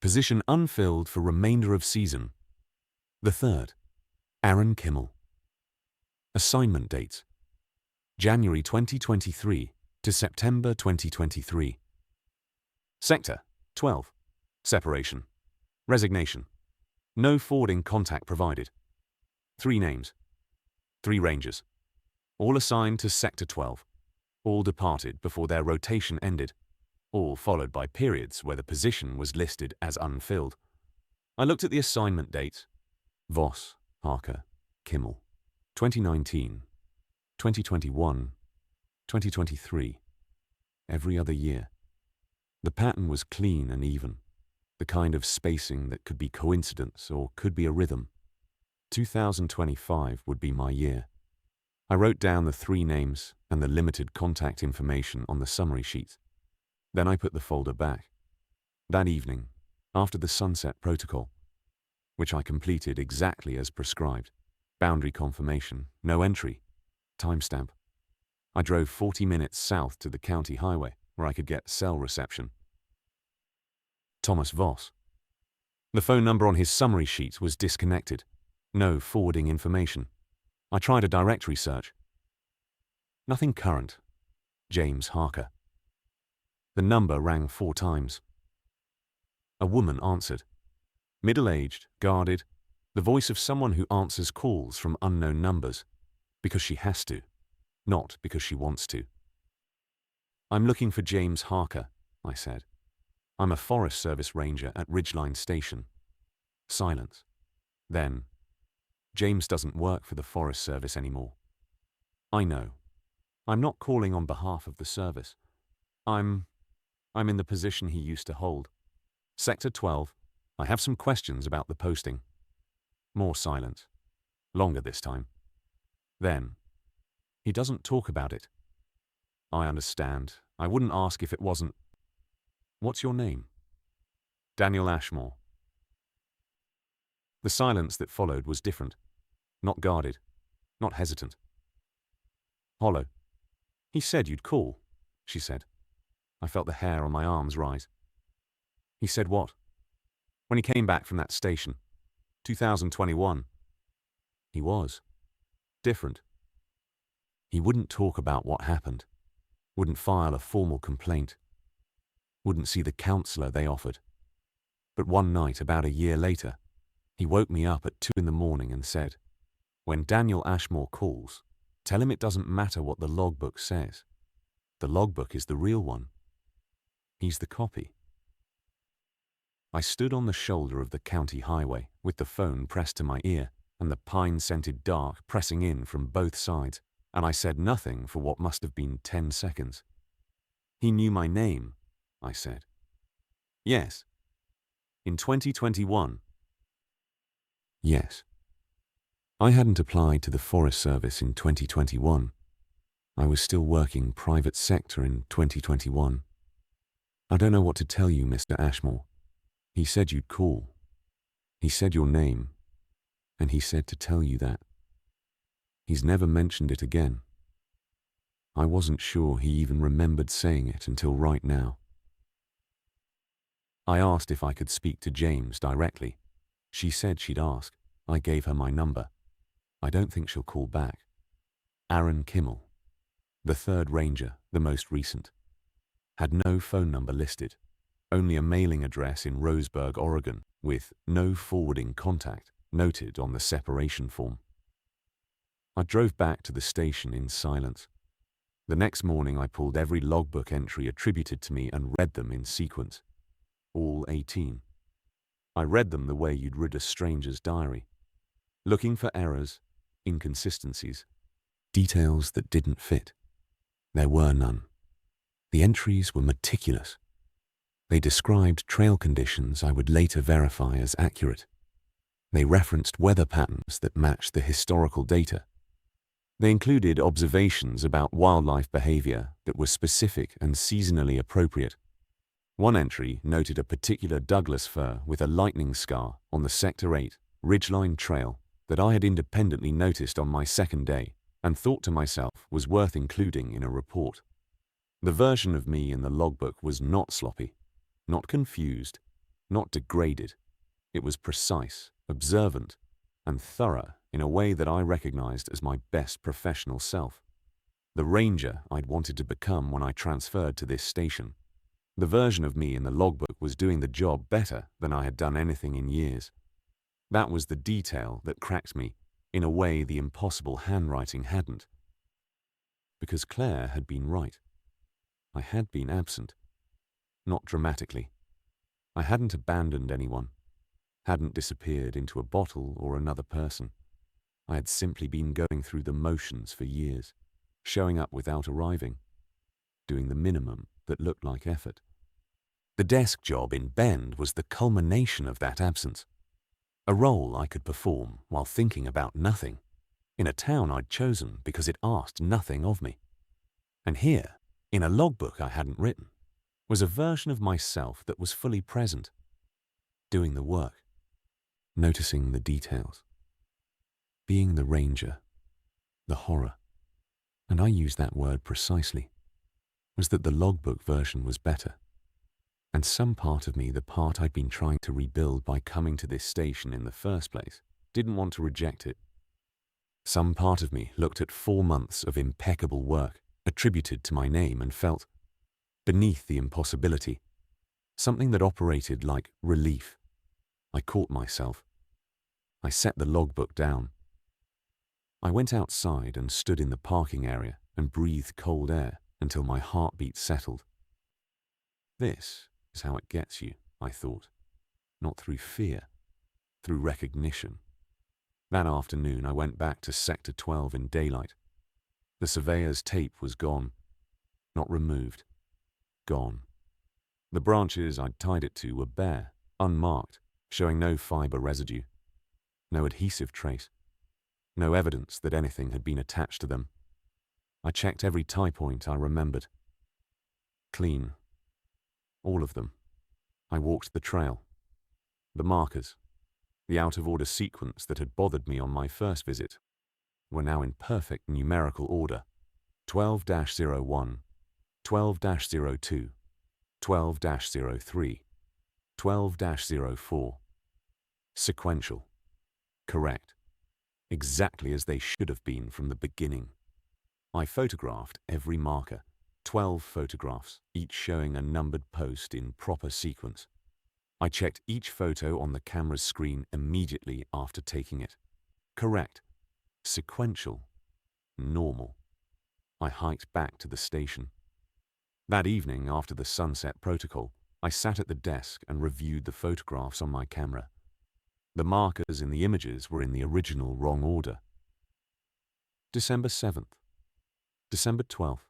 Position unfilled for remainder of season. The third, Aaron Kimmel. Assignment date, January 2023 to September 2023. Sector 12. Separation. Resignation. No forwarding contact provided. 3 names. 3 rangers. All assigned to Sector 12. All departed before their rotation ended. All followed by periods where the position was listed as unfilled. I looked at the assignment dates. Voss, Harker, Kimmel. 2019, 2021, 2023. Every other year. The pattern was clean and even. The kind of spacing that could be coincidence or could be a rhythm. 2025 would be my year. I wrote down the 3 names and the limited contact information on the summary sheet. Then I put the folder back. That evening, after the Sunset Protocol, which I completed exactly as prescribed, boundary confirmation, no entry, timestamp, I drove 40 minutes south to the county highway where I could get cell reception. Thomas Voss. The phone number on his summary sheet was disconnected. No forwarding information. I tried a directory search. Nothing current. James Harker. The number rang 4 times. A woman answered. Middle-aged, guarded, the voice of someone who answers calls from unknown numbers, because she has to, not because she wants to. I'm looking for James Harker, I said. I'm a Forest Service ranger at Ridgeline Station. Silence. Then, James doesn't work for the Forest Service anymore. I know. I'm not calling on behalf of the service. I'm in the position he used to hold. Sector 12. I have some questions about the posting. More silence. Longer this time. Then, he doesn't talk about it. I understand. I wouldn't ask if it wasn't. What's your name? Daniel Ashmore. The silence that followed was different. Not guarded. Not hesitant. Hollow. He said you'd call, she said. I felt the hair on my arms rise. He said what? When he came back from that station. 2021. He was. Different. He wouldn't talk about what happened. Wouldn't file a formal complaint. Wouldn't see the counsellor they offered. But one night, about a year later, he woke me up at 2 in the morning and said, "When Daniel Ashmore calls, tell him it doesn't matter what the logbook says. The logbook is the real one. He's the copy." I stood on the shoulder of the county highway with the phone pressed to my ear and the pine-scented dark pressing in from both sides, and I said nothing for what must have been 10 seconds. "He knew my name," I said. "Yes." "In 2021. "Yes." I hadn't applied to the Forest Service in 2021. I was still working private sector in 2021. "I don't know what to tell you, Mr. Ashmore. He said you'd call. He said your name, and he said to tell you that. He's never mentioned it again. I wasn't sure he even remembered saying it until right now." I asked if I could speak to James directly. She said she'd ask. I gave her my number. I don't think she'll call back. Aaron Kimmel, the third ranger, the most recent. Had no phone number listed, only a mailing address in Roseburg, Oregon, with no forwarding contact noted on the separation form. I drove back to the station in silence. The next morning I pulled every logbook entry attributed to me and read them in sequence. All 18. I read them the way you'd read a stranger's diary, looking for errors, inconsistencies, details that didn't fit. There were none. The entries were meticulous. They described trail conditions I would later verify as accurate. They referenced weather patterns that matched the historical data. They included observations about wildlife behavior that were specific and seasonally appropriate. One entry noted a particular Douglas fir with a lightning scar on the Sector 8 Ridgeline Trail that I had independently noticed on my second day and thought to myself was worth including in a report. The version of me in the logbook was not sloppy, not confused, not degraded. It was precise, observant, and thorough in a way that I recognized as my best professional self. The ranger I'd wanted to become when I transferred to this station. The version of me in the logbook was doing the job better than I had done anything in years. That was the detail that cracked me in a way the impossible handwriting hadn't. Because Claire had been right. I had been absent. Not dramatically. I hadn't abandoned anyone, hadn't disappeared into a bottle or another person. I had simply been going through the motions for years, showing up without arriving, doing the minimum that looked like effort. The desk job in Bend was the culmination of that absence. A role I could perform while thinking about nothing, in a town I'd chosen because it asked nothing of me. And here, in a logbook I hadn't written, was a version of myself that was fully present, doing the work, noticing the details, being the ranger, the horror. And I used that word precisely, was that the logbook version was better. And some part of me, the part I'd been trying to rebuild by coming to this station in the first place, didn't want to reject it. Some part of me looked at 4 months of impeccable work attributed to my name and felt, beneath the impossibility, something that operated like relief. I caught myself. I set the logbook down. I went outside and stood in the parking area and breathed cold air until my heartbeat settled. This is how it gets you, I thought. Not through fear, through recognition. That afternoon I went back to Sector 12 in daylight. The surveyor's tape was gone. Not removed. Gone. The branches I'd tied it to were bare, unmarked, showing no fiber residue. No adhesive trace. No evidence that anything had been attached to them. I checked every tie point I remembered. Clean. All of them. I walked the trail. The markers, the out-of-order sequence that had bothered me on my first visit, were now in perfect numerical order. 12-01, 12-02, 12-03, 12-04. Sequential. Correct. Exactly as they should have been from the beginning. I photographed every marker, 12 photographs, each showing a numbered post in proper sequence. I checked each photo on the camera's screen immediately after taking it. Correct. Sequential. Normal. I hiked back to the station. That evening, after the sunset protocol, I sat at the desk and reviewed the photographs on my camera. The markers in the images were in the original wrong order. December 7th, December 12th,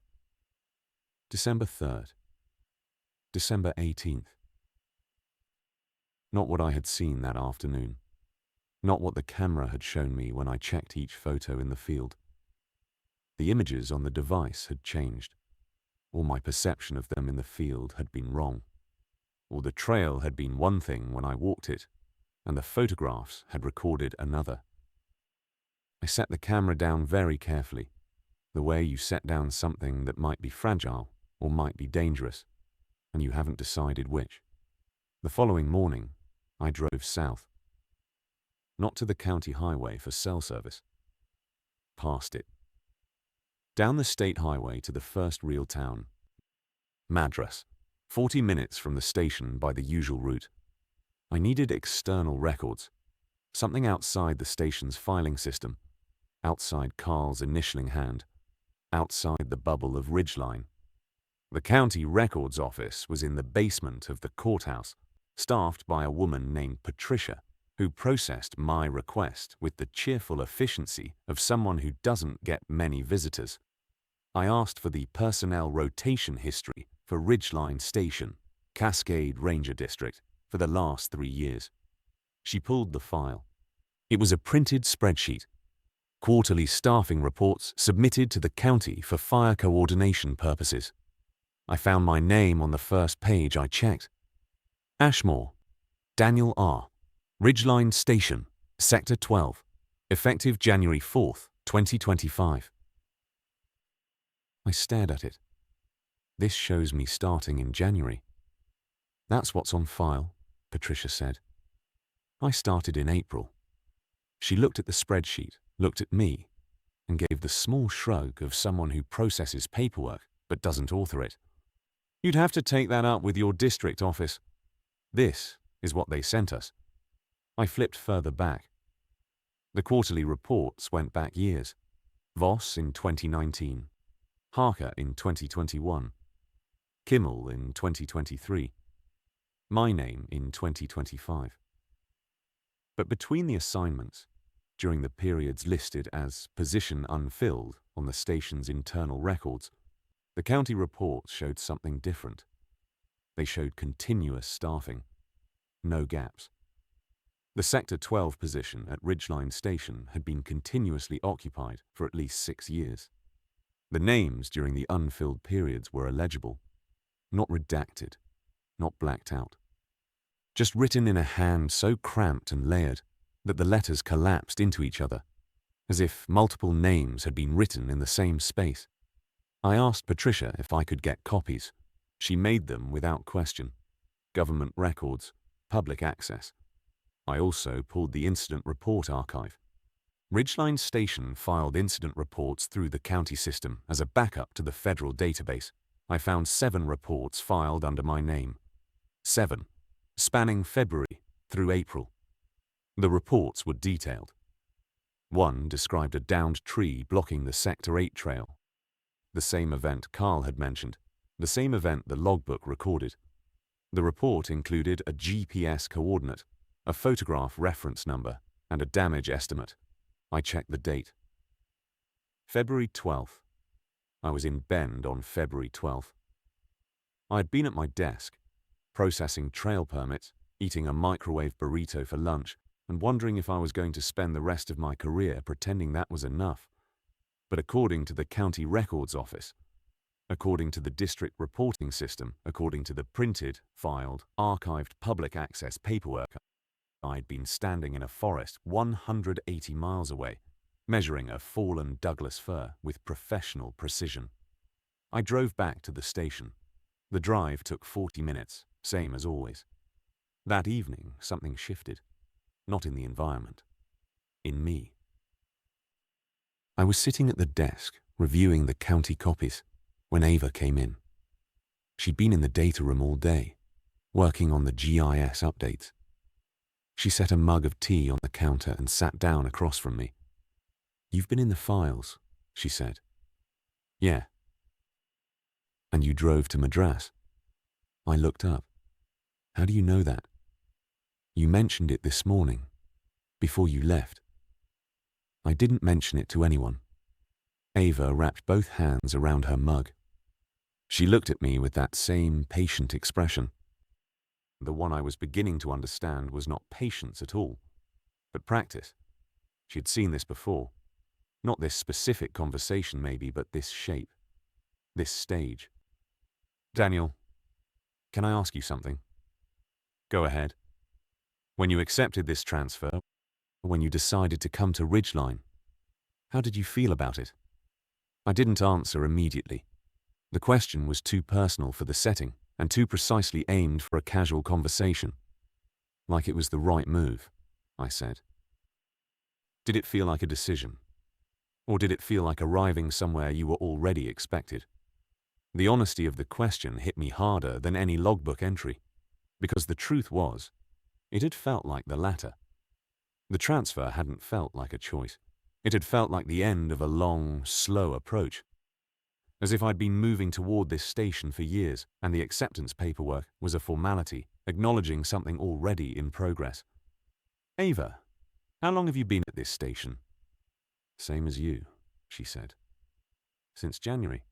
December 3rd, December 18th. Not what I had seen that afternoon. Not what the camera had shown me when I checked each photo in the field. The images on the device had changed, or my perception of them in the field had been wrong, or the trail had been one thing when I walked it, and the photographs had recorded another. I set the camera down very carefully, the way you set down something that might be fragile or might be dangerous, and you haven't decided which. The following morning, I drove south. Not to the county highway for cell service. Past it. Down the state highway to the first real town. Madras. 40 minutes from the station by the usual route. I needed external records. Something outside the station's filing system. Outside Carl's initialing hand. Outside the bubble of Ridgeline. The county records office was in the basement of the courthouse, staffed by a woman named Patricia, who processed my request with the cheerful efficiency of someone who doesn't get many visitors. I asked for the personnel rotation history for Ridgeline Station, Cascade Ranger District, for the last 3 years. She pulled the file. It was a printed spreadsheet. Quarterly staffing reports submitted to the county for fire coordination purposes. I found my name on the first page I checked. Ashmore, Daniel R. Ridgeline Station, Sector 12, effective January 4th, 2025. I stared at it. This shows me starting in January. That's what's on file, Patricia said. I started in April. She looked at the spreadsheet, looked at me, and gave the small shrug of someone who processes paperwork but doesn't author it. You'd have to take that up with your district office. This is what they sent us. I flipped further back. The quarterly reports went back years. Voss in 2019. Harker in 2021. Kimmel in 2023. My name in 2025. But between the assignments, during the periods listed as position unfilled on the station's internal records, the county reports showed something different. They showed continuous staffing. No gaps. The Sector 12 position at Ridgeline Station had been continuously occupied for at least 6 years. The names during the unfilled periods were illegible, not redacted, not blacked out. Just written in a hand so cramped and layered that the letters collapsed into each other, as if multiple names had been written in the same space. I asked Patricia if I could get copies. She made them without question. Government records, public access. I also pulled the incident report archive. Ridgeline Station filed incident reports through the county system as a backup to the federal database. I found 7 reports filed under my name. 7, spanning February through April. The reports were detailed. One described a downed tree blocking the Sector 8 trail. The same event Carl had mentioned, the same event the logbook recorded. The report included a GPS coordinate, a photograph reference number, and a damage estimate. I checked the date. February 12th. I was in Bend on February 12th. I had been at my desk, processing trail permits, eating a microwave burrito for lunch, and wondering if I was going to spend the rest of my career pretending that was enough. But according to the county records office, according to the district reporting system, according to the printed, filed, archived public access paperwork, I'd been standing in a forest 180 miles away, measuring a fallen Douglas fir with professional precision. I drove back to the station. The drive took 40 minutes, same as always. That evening, something shifted. Not in the environment. In me. I was sitting at the desk, reviewing the county copies, when Ava came in. She'd been in the data room all day, working on the GIS updates. She set a mug of tea on the counter and sat down across from me. "You've been in the files," she said. "Yeah." "And you drove to Madras?" I looked up. "How do you know that?" "You mentioned it this morning, before you left." I didn't mention it to anyone. Ava wrapped both hands around her mug. She looked at me with that same patient expression. The one I was beginning to understand was not patience at all, but practice. She had seen this before. Not this specific conversation maybe, but this shape. This stage. "Daniel, can I ask you something?" "Go ahead." "When you accepted this transfer, when you decided to come to Ridgeline, how did you feel about it?" I didn't answer immediately. The question was too personal for the setting and too precisely aimed for a casual conversation. "Like it was the right move," I said. "Did it feel like a decision? Or did it feel like arriving somewhere you were already expected?" The honesty of the question hit me harder than any logbook entry, because the truth was, it had felt like the latter. The transfer hadn't felt like a choice. It had felt like the end of a long, slow approach, as if I'd been moving toward this station for years, and the acceptance paperwork was a formality, acknowledging something already in progress. "Ava, how long have you been at this station?" "Same as you," she said. "Since January."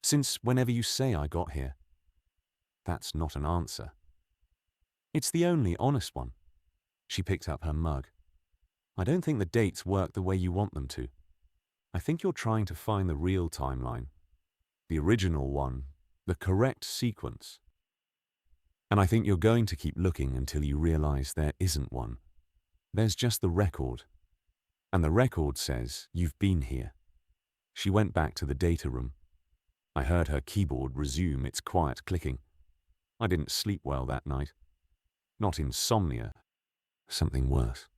"Since whenever you say I got here." That's not an answer. It's the only honest one. She picked up her mug. "I don't think the dates work the way you want them to. I think you're trying to find the real timeline. The original one. The correct sequence. And I think you're going to keep looking until you realize there isn't one. There's just the record. And the record says you've been here." She went back to the data room. I heard her keyboard resume its quiet clicking. I didn't sleep well that night. Not insomnia. Something worse.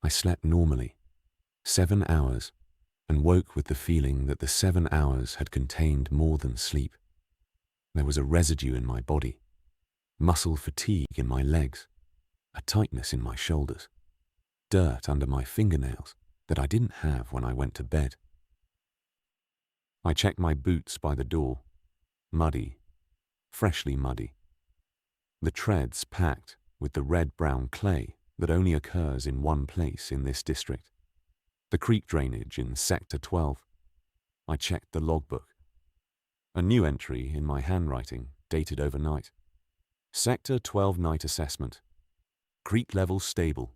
I slept normally. 7 hours. And woke with the feeling that the 7 hours had contained more than sleep. There was a residue in my body, muscle fatigue in my legs, a tightness in my shoulders, dirt under my fingernails that I didn't have when I went to bed. I checked my boots by the door, muddy, freshly muddy. The treads packed with the red-brown clay that only occurs in one place in this district. The creek drainage in Sector 12. I checked the logbook. A new entry in my handwriting, dated overnight. Sector 12 night assessment. Creek level stable.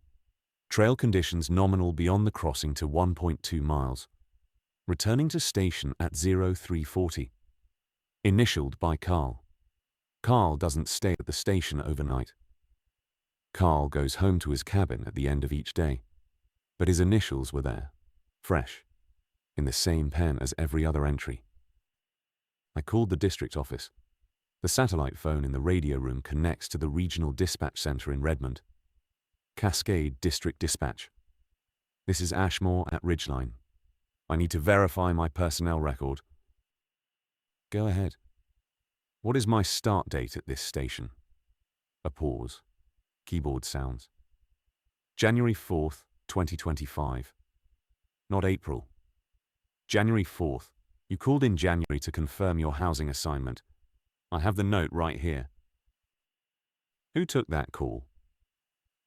Trail conditions nominal beyond the crossing to 1.2 miles. Returning to station at 0340. Initialed by Carl. Carl doesn't stay at the station overnight. Carl goes home to his cabin at the end of each day. But his initials were there, fresh, in the same pen as every other entry. I called the district office. The satellite phone in the radio room connects to the regional dispatch center in Redmond. Cascade District Dispatch. "This is Ashmore at Ridgeline. I need to verify my personnel record." "Go ahead." "What is my start date at this station?" A pause. Keyboard sounds. "January 4th, 2025. Not April. January 4th. You called in January to confirm your housing assignment. I have the note right here." "Who took that call?"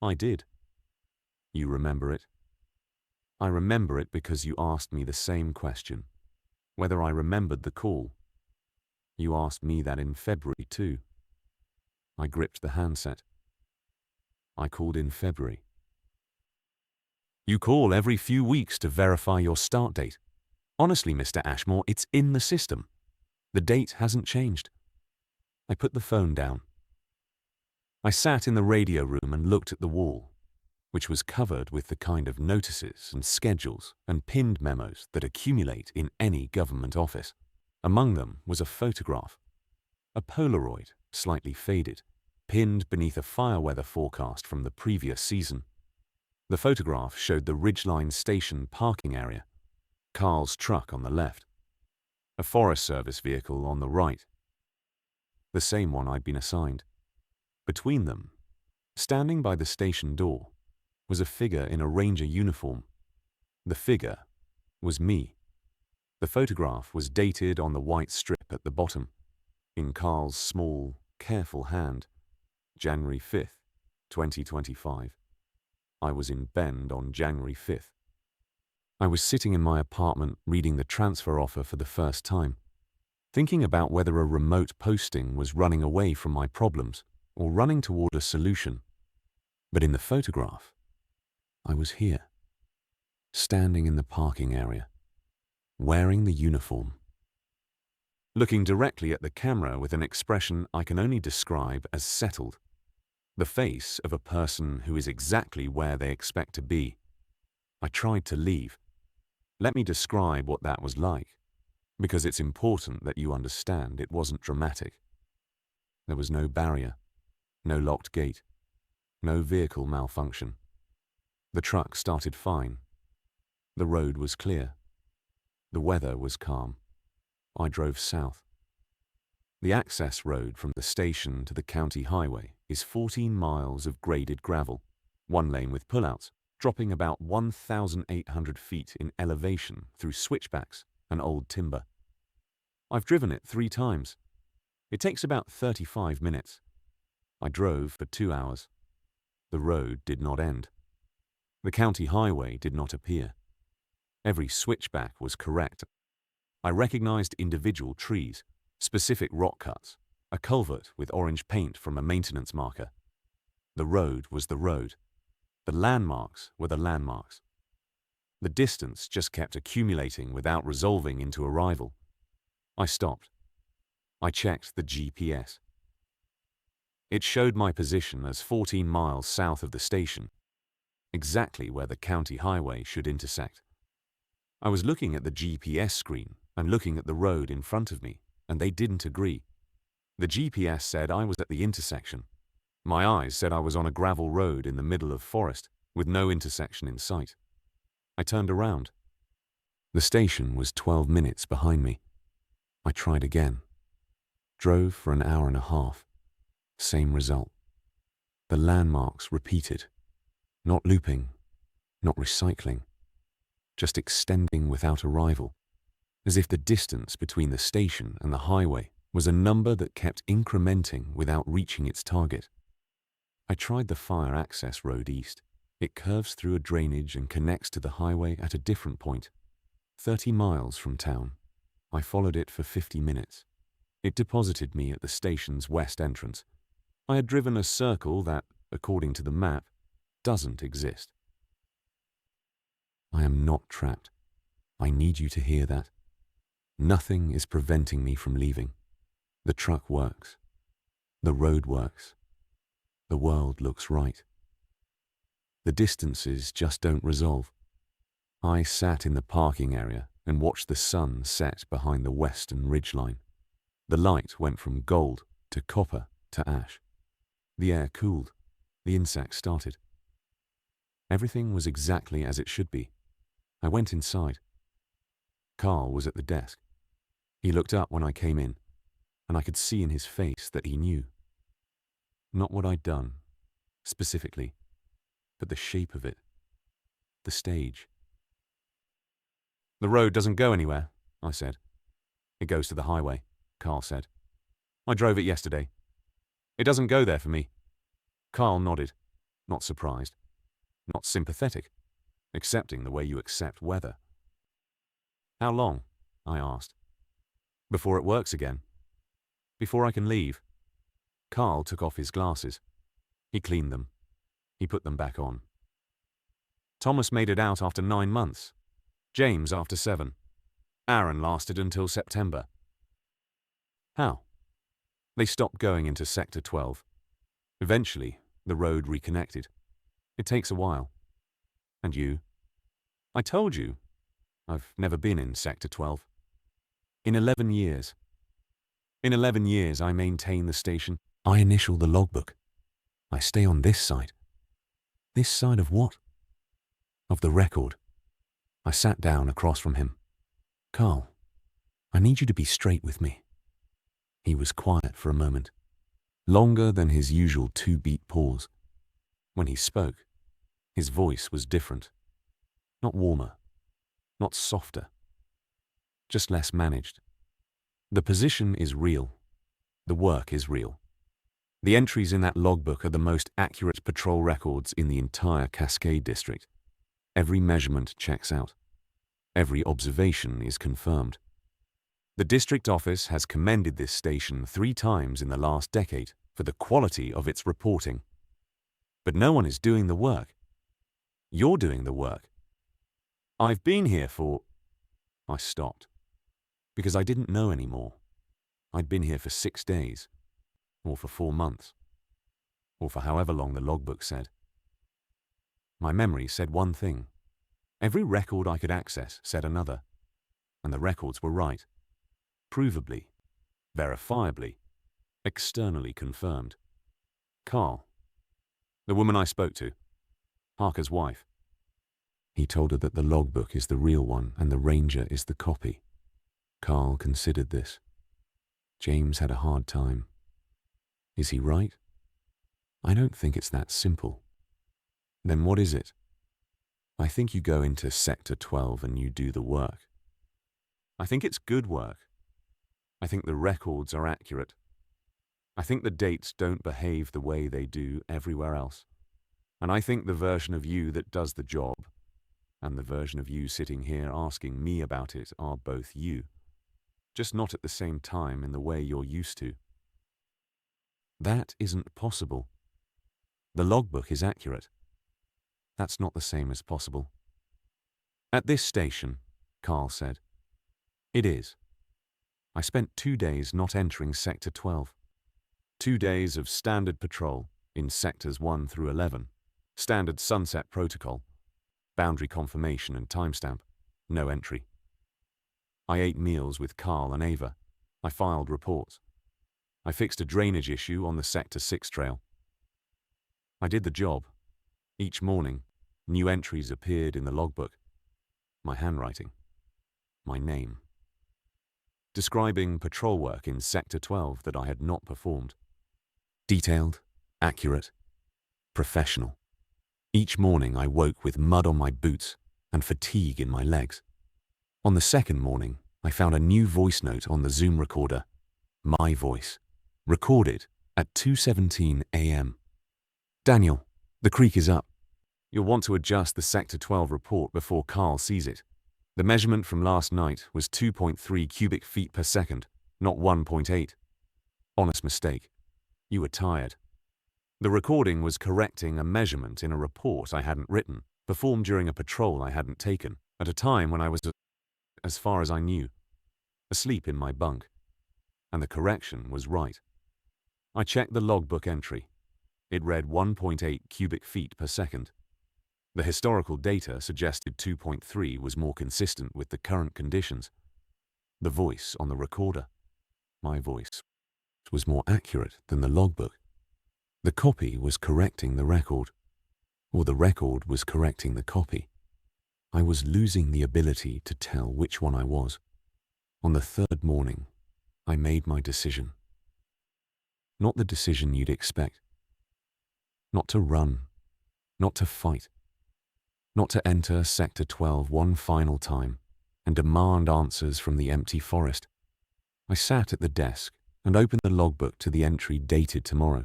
"I did." "You remember it?" "I remember it because you asked me the same question. Whether I remembered the call. You asked me that in February too." I gripped the handset. I called in February. You call every few weeks to verify your start date. Honestly, Mr. Ashmore, it's in the system. The date hasn't changed. I put the phone down. I sat in the radio room and looked at the wall, which was covered with the kind of notices and schedules and pinned memos that accumulate in any government office. Among them was a photograph, a Polaroid, slightly faded, pinned beneath a fire weather forecast from the previous season. The photograph showed the Ridgeline Station parking area, Carl's truck on the left, a Forest Service vehicle on the right, the same one I'd been assigned. Between them, standing by the station door, was a figure in a ranger uniform. The figure was me. The photograph was dated on the white strip at the bottom, in Carl's small, careful hand, January 5th, 2025. I was in Bend on January 5th. I was sitting in my apartment reading the transfer offer for the first time, thinking about whether a remote posting was running away from my problems or running toward a solution. But in the photograph, I was here, standing in the parking area, wearing the uniform, looking directly at the camera with an expression I can only describe as settled, the face of a person who is exactly where they expect to be. I tried to leave. Let me describe what that was like, because it's important that you understand it wasn't dramatic. There was no barrier, no locked gate, no vehicle malfunction. The truck started fine. The road was clear. The weather was calm. I drove south. The access road from the station to the county highway is 14 miles of graded gravel, one lane with pullouts, dropping about 1,800 feet in elevation through switchbacks and old timber. I've driven it 3 times. It takes about 35 minutes. I drove for 2 hours. The road did not end. The county highway did not appear. Every switchback was correct. I recognized individual trees, specific rock cuts, a culvert with orange paint from a maintenance marker. The road was the road. The landmarks were the landmarks. The distance just kept accumulating without resolving into arrival. I stopped. I checked the GPS. It showed my position as 14 miles south of the station, exactly where the county highway should intersect. I was looking at the GPS screen and looking at the road in front of me, and they didn't agree. The GPS said I was at the intersection. My eyes said I was on a gravel road in the middle of forest, with no intersection in sight. I turned around. The station was 12 minutes behind me. I tried again. Drove for an hour and a half. Same result. The landmarks repeated. Not looping, not recycling, just extending without arrival, as if the distance between the station and the highway was a number that kept incrementing without reaching its target. I tried the fire access road east. It curves through a drainage and connects to the highway at a different point, 30 miles from town. I followed it for 50 minutes. It deposited me at the station's west entrance. I had driven a circle that, according to the map, doesn't exist. I am not trapped. I need you to hear that. Nothing is preventing me from leaving. The truck works. The road works. The world looks right. The distances just don't resolve. I sat in the parking area and watched the sun set behind the western ridgeline. The light went from gold to copper to ash. The air cooled. The insects started. Everything was exactly as it should be. I went inside. Carl was at the desk. He looked up when I came in, and I could see in his face that he knew. Not what I'd done, specifically, but the shape of it, the stage. The road doesn't go anywhere, I said. It goes to the highway, Carl said. I drove it yesterday. It doesn't go there for me. Carl nodded, not surprised, not sympathetic, accepting the way you accept weather. How long? I asked. Before it works again. Before I can leave. Carl took off his glasses. He cleaned them. He put them back on. Thomas made it out after 9 months. James after 7. Aaron lasted until September. How? They stopped going into Sector 12. Eventually, the road reconnected. It takes a while. And you? I told you. I've never been in Sector 12. In 11 years. In 11 years, I maintain the station. I initial the logbook. I stay on this side. This side of what? Of the record. I sat down across from him. Carl, I need you to be straight with me. He was quiet for a moment, longer than his usual 2-beat pause. When he spoke, his voice was different. Not warmer, not softer, just less managed. The position is real. The work is real. The entries in that logbook are the most accurate patrol records in the entire Cascade District. Every measurement checks out. Every observation is confirmed. The district office has commended this station 3 times in the last decade for the quality of its reporting. But no one is doing the work. You're doing the work. I've been here for... I stopped. Because I didn't know anymore. I'd been here for 6 days. Or for 4 months. Or for however long the logbook said. My memory said one thing. Every record I could access said another. And the records were right. Provably, verifiably, externally confirmed. Carl, the woman I spoke to, Harker's wife. He told her that the logbook is the real one and the Ranger is the copy. Carl considered this. James had a hard time. Is he right? I don't think it's that simple. Then what is it? I think you go into Sector 12 and you do the work. I think it's good work. I think the records are accurate. I think the dates don't behave the way they do everywhere else. And I think the version of you that does the job and the version of you sitting here asking me about it are both you, just not at the same time in the way you're used to. That isn't possible. The logbook is accurate. That's not the same as possible. At this station, Carl said. It is. I spent 2 days not entering Sector 12. 2 days of standard patrol in Sectors 1 through 11, standard sunset protocol, boundary confirmation and timestamp, no entry. I ate meals with Carl and Ava. I filed reports. I fixed a drainage issue on the Sector 6 trail. I did the job. Each morning, new entries appeared in the logbook. My handwriting. My name. Describing patrol work in Sector 12 that I had not performed. Detailed, accurate, professional. Each morning I woke with mud on my boots and fatigue in my legs. On the second morning, I found a new voice note on the Zoom recorder. My voice. Recorded at 2:17 a.m. Daniel, the creek is up. You'll want to adjust the Sector 12 report before Carl sees it. The measurement from last night was 2.3 cubic feet per second, not 1.8. Honest mistake. You were tired. The recording was correcting a measurement in a report I hadn't written, performed during a patrol I hadn't taken, at a time when I was, as far as I knew, asleep in my bunk. And the correction was right. I checked the logbook entry. It read 1.8 cubic feet per second. The historical data suggested 2.3 was more consistent with the current conditions. The voice on the recorder, my voice, was more accurate than the logbook. The copy was correcting the record, or the record was correcting the copy. I was losing the ability to tell which one I was. On the third morning, I made my decision. Not the decision you'd expect. Not to run, not to fight. Not to enter Sector 12 one final time and demand answers from the empty forest. I sat at the desk and opened the logbook to the entry dated tomorrow,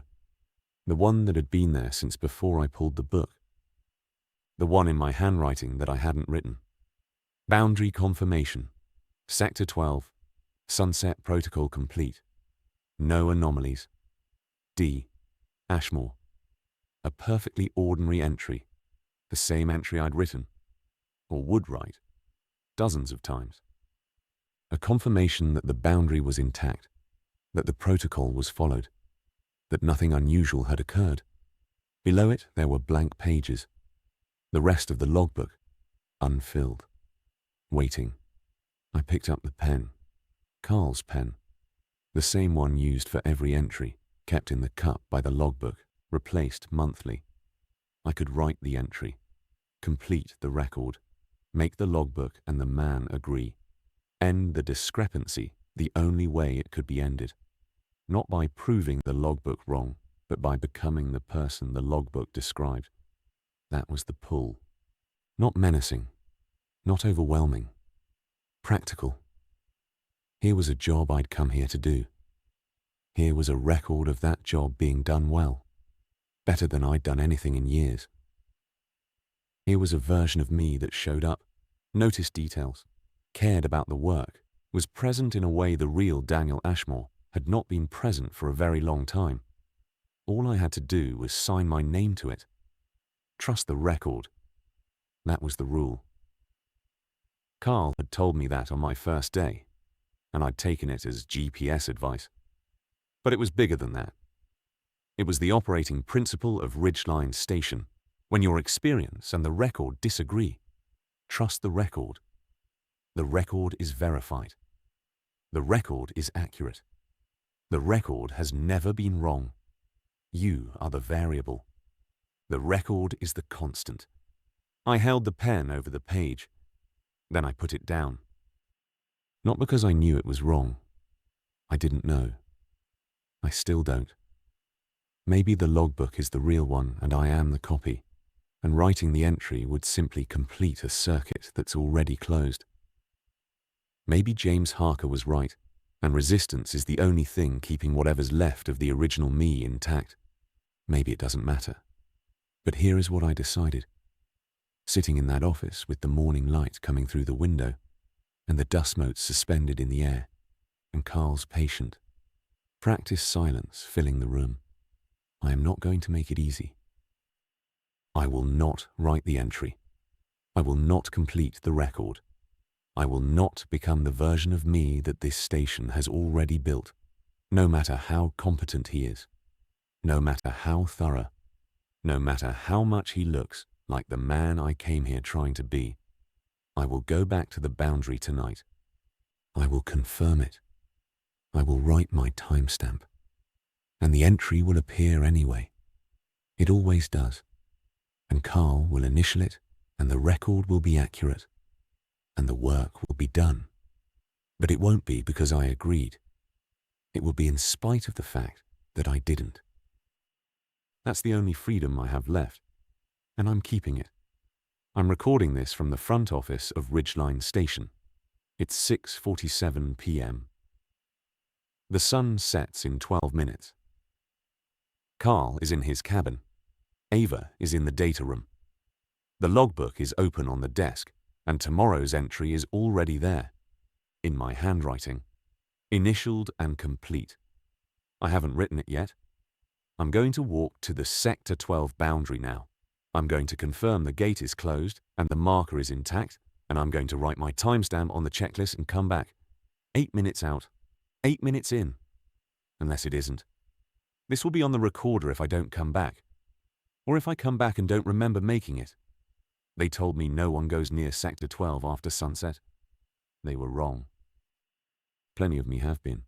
the one that had been there since before I pulled the book, the one in my handwriting that I hadn't written. Boundary confirmation, Sector 12, sunset protocol complete, no anomalies. D. Ashmore. A perfectly ordinary entry. The same entry I'd written, or would write, dozens of times. A confirmation that the boundary was intact, that the protocol was followed, that nothing unusual had occurred. Below it there were blank pages, the rest of the logbook unfilled. Waiting. I picked up the pen, Carl's pen, the same one used for every entry, kept in the cup by the logbook, replaced monthly. I could write the entry, complete the record, make the logbook and the man agree, end the discrepancy the only way it could be ended, not by proving the logbook wrong, but by becoming the person the logbook described. That was the pull. Not menacing, not overwhelming, practical. Here was a job I'd come here to do. Here was a record of that job being done well, better than I'd done anything in years. Here was a version of me that showed up, noticed details, cared about the work, was present in a way the real Daniel Ashmore had not been present for a very long time. All I had to do was sign my name to it. Trust the record. That was the rule. Carl had told me that on my first day, and I'd taken it as GPS advice. But it was bigger than that. It was the operating principle of Ridgeline Station. When your experience and the record disagree, trust the record. The record is verified. The record is accurate. The record has never been wrong. You are the variable. The record is the constant. I held the pen over the page. Then I put it down. Not because I knew it was wrong. I didn't know. I still don't. Maybe the logbook is the real one and I am the copy, and writing the entry would simply complete a circuit that's already closed. Maybe James Harker was right, and resistance is the only thing keeping whatever's left of the original me intact. Maybe it doesn't matter. But here is what I decided. Sitting in that office with the morning light coming through the window, and the dust motes suspended in the air, and Carl's patient, practiced silence filling the room. I am not going to make it easy. I will not write the entry. I will not complete the record. I will not become the version of me that this station has already built, no matter how competent he is, no matter how thorough, no matter how much he looks like the man I came here trying to be. I will go back to the boundary tonight. I will confirm it. I will write my timestamp. And the entry will appear anyway. It always does. And Carl will initial it, and the record will be accurate. And the work will be done. But it won't be because I agreed. It will be in spite of the fact that I didn't. That's the only freedom I have left, and I'm keeping it. I'm recording this from the front office of Ridgeline Station. It's 6:47 p.m. The sun sets in 12 minutes. Carl is in his cabin. Ava is in the data room. The logbook is open on the desk, and tomorrow's entry is already there, in my handwriting, initialed and complete. I haven't written it yet. I'm going to walk to the Sector 12 boundary now. I'm going to confirm the gate is closed and the marker is intact, and I'm going to write my timestamp on the checklist and come back. 8 minutes out, 8 minutes in, unless it isn't. This will be on the recorder if I don't come back, or if I come back and don't remember making it. They told me no one goes near Sector 12 after sunset. They were wrong. Plenty of me have been.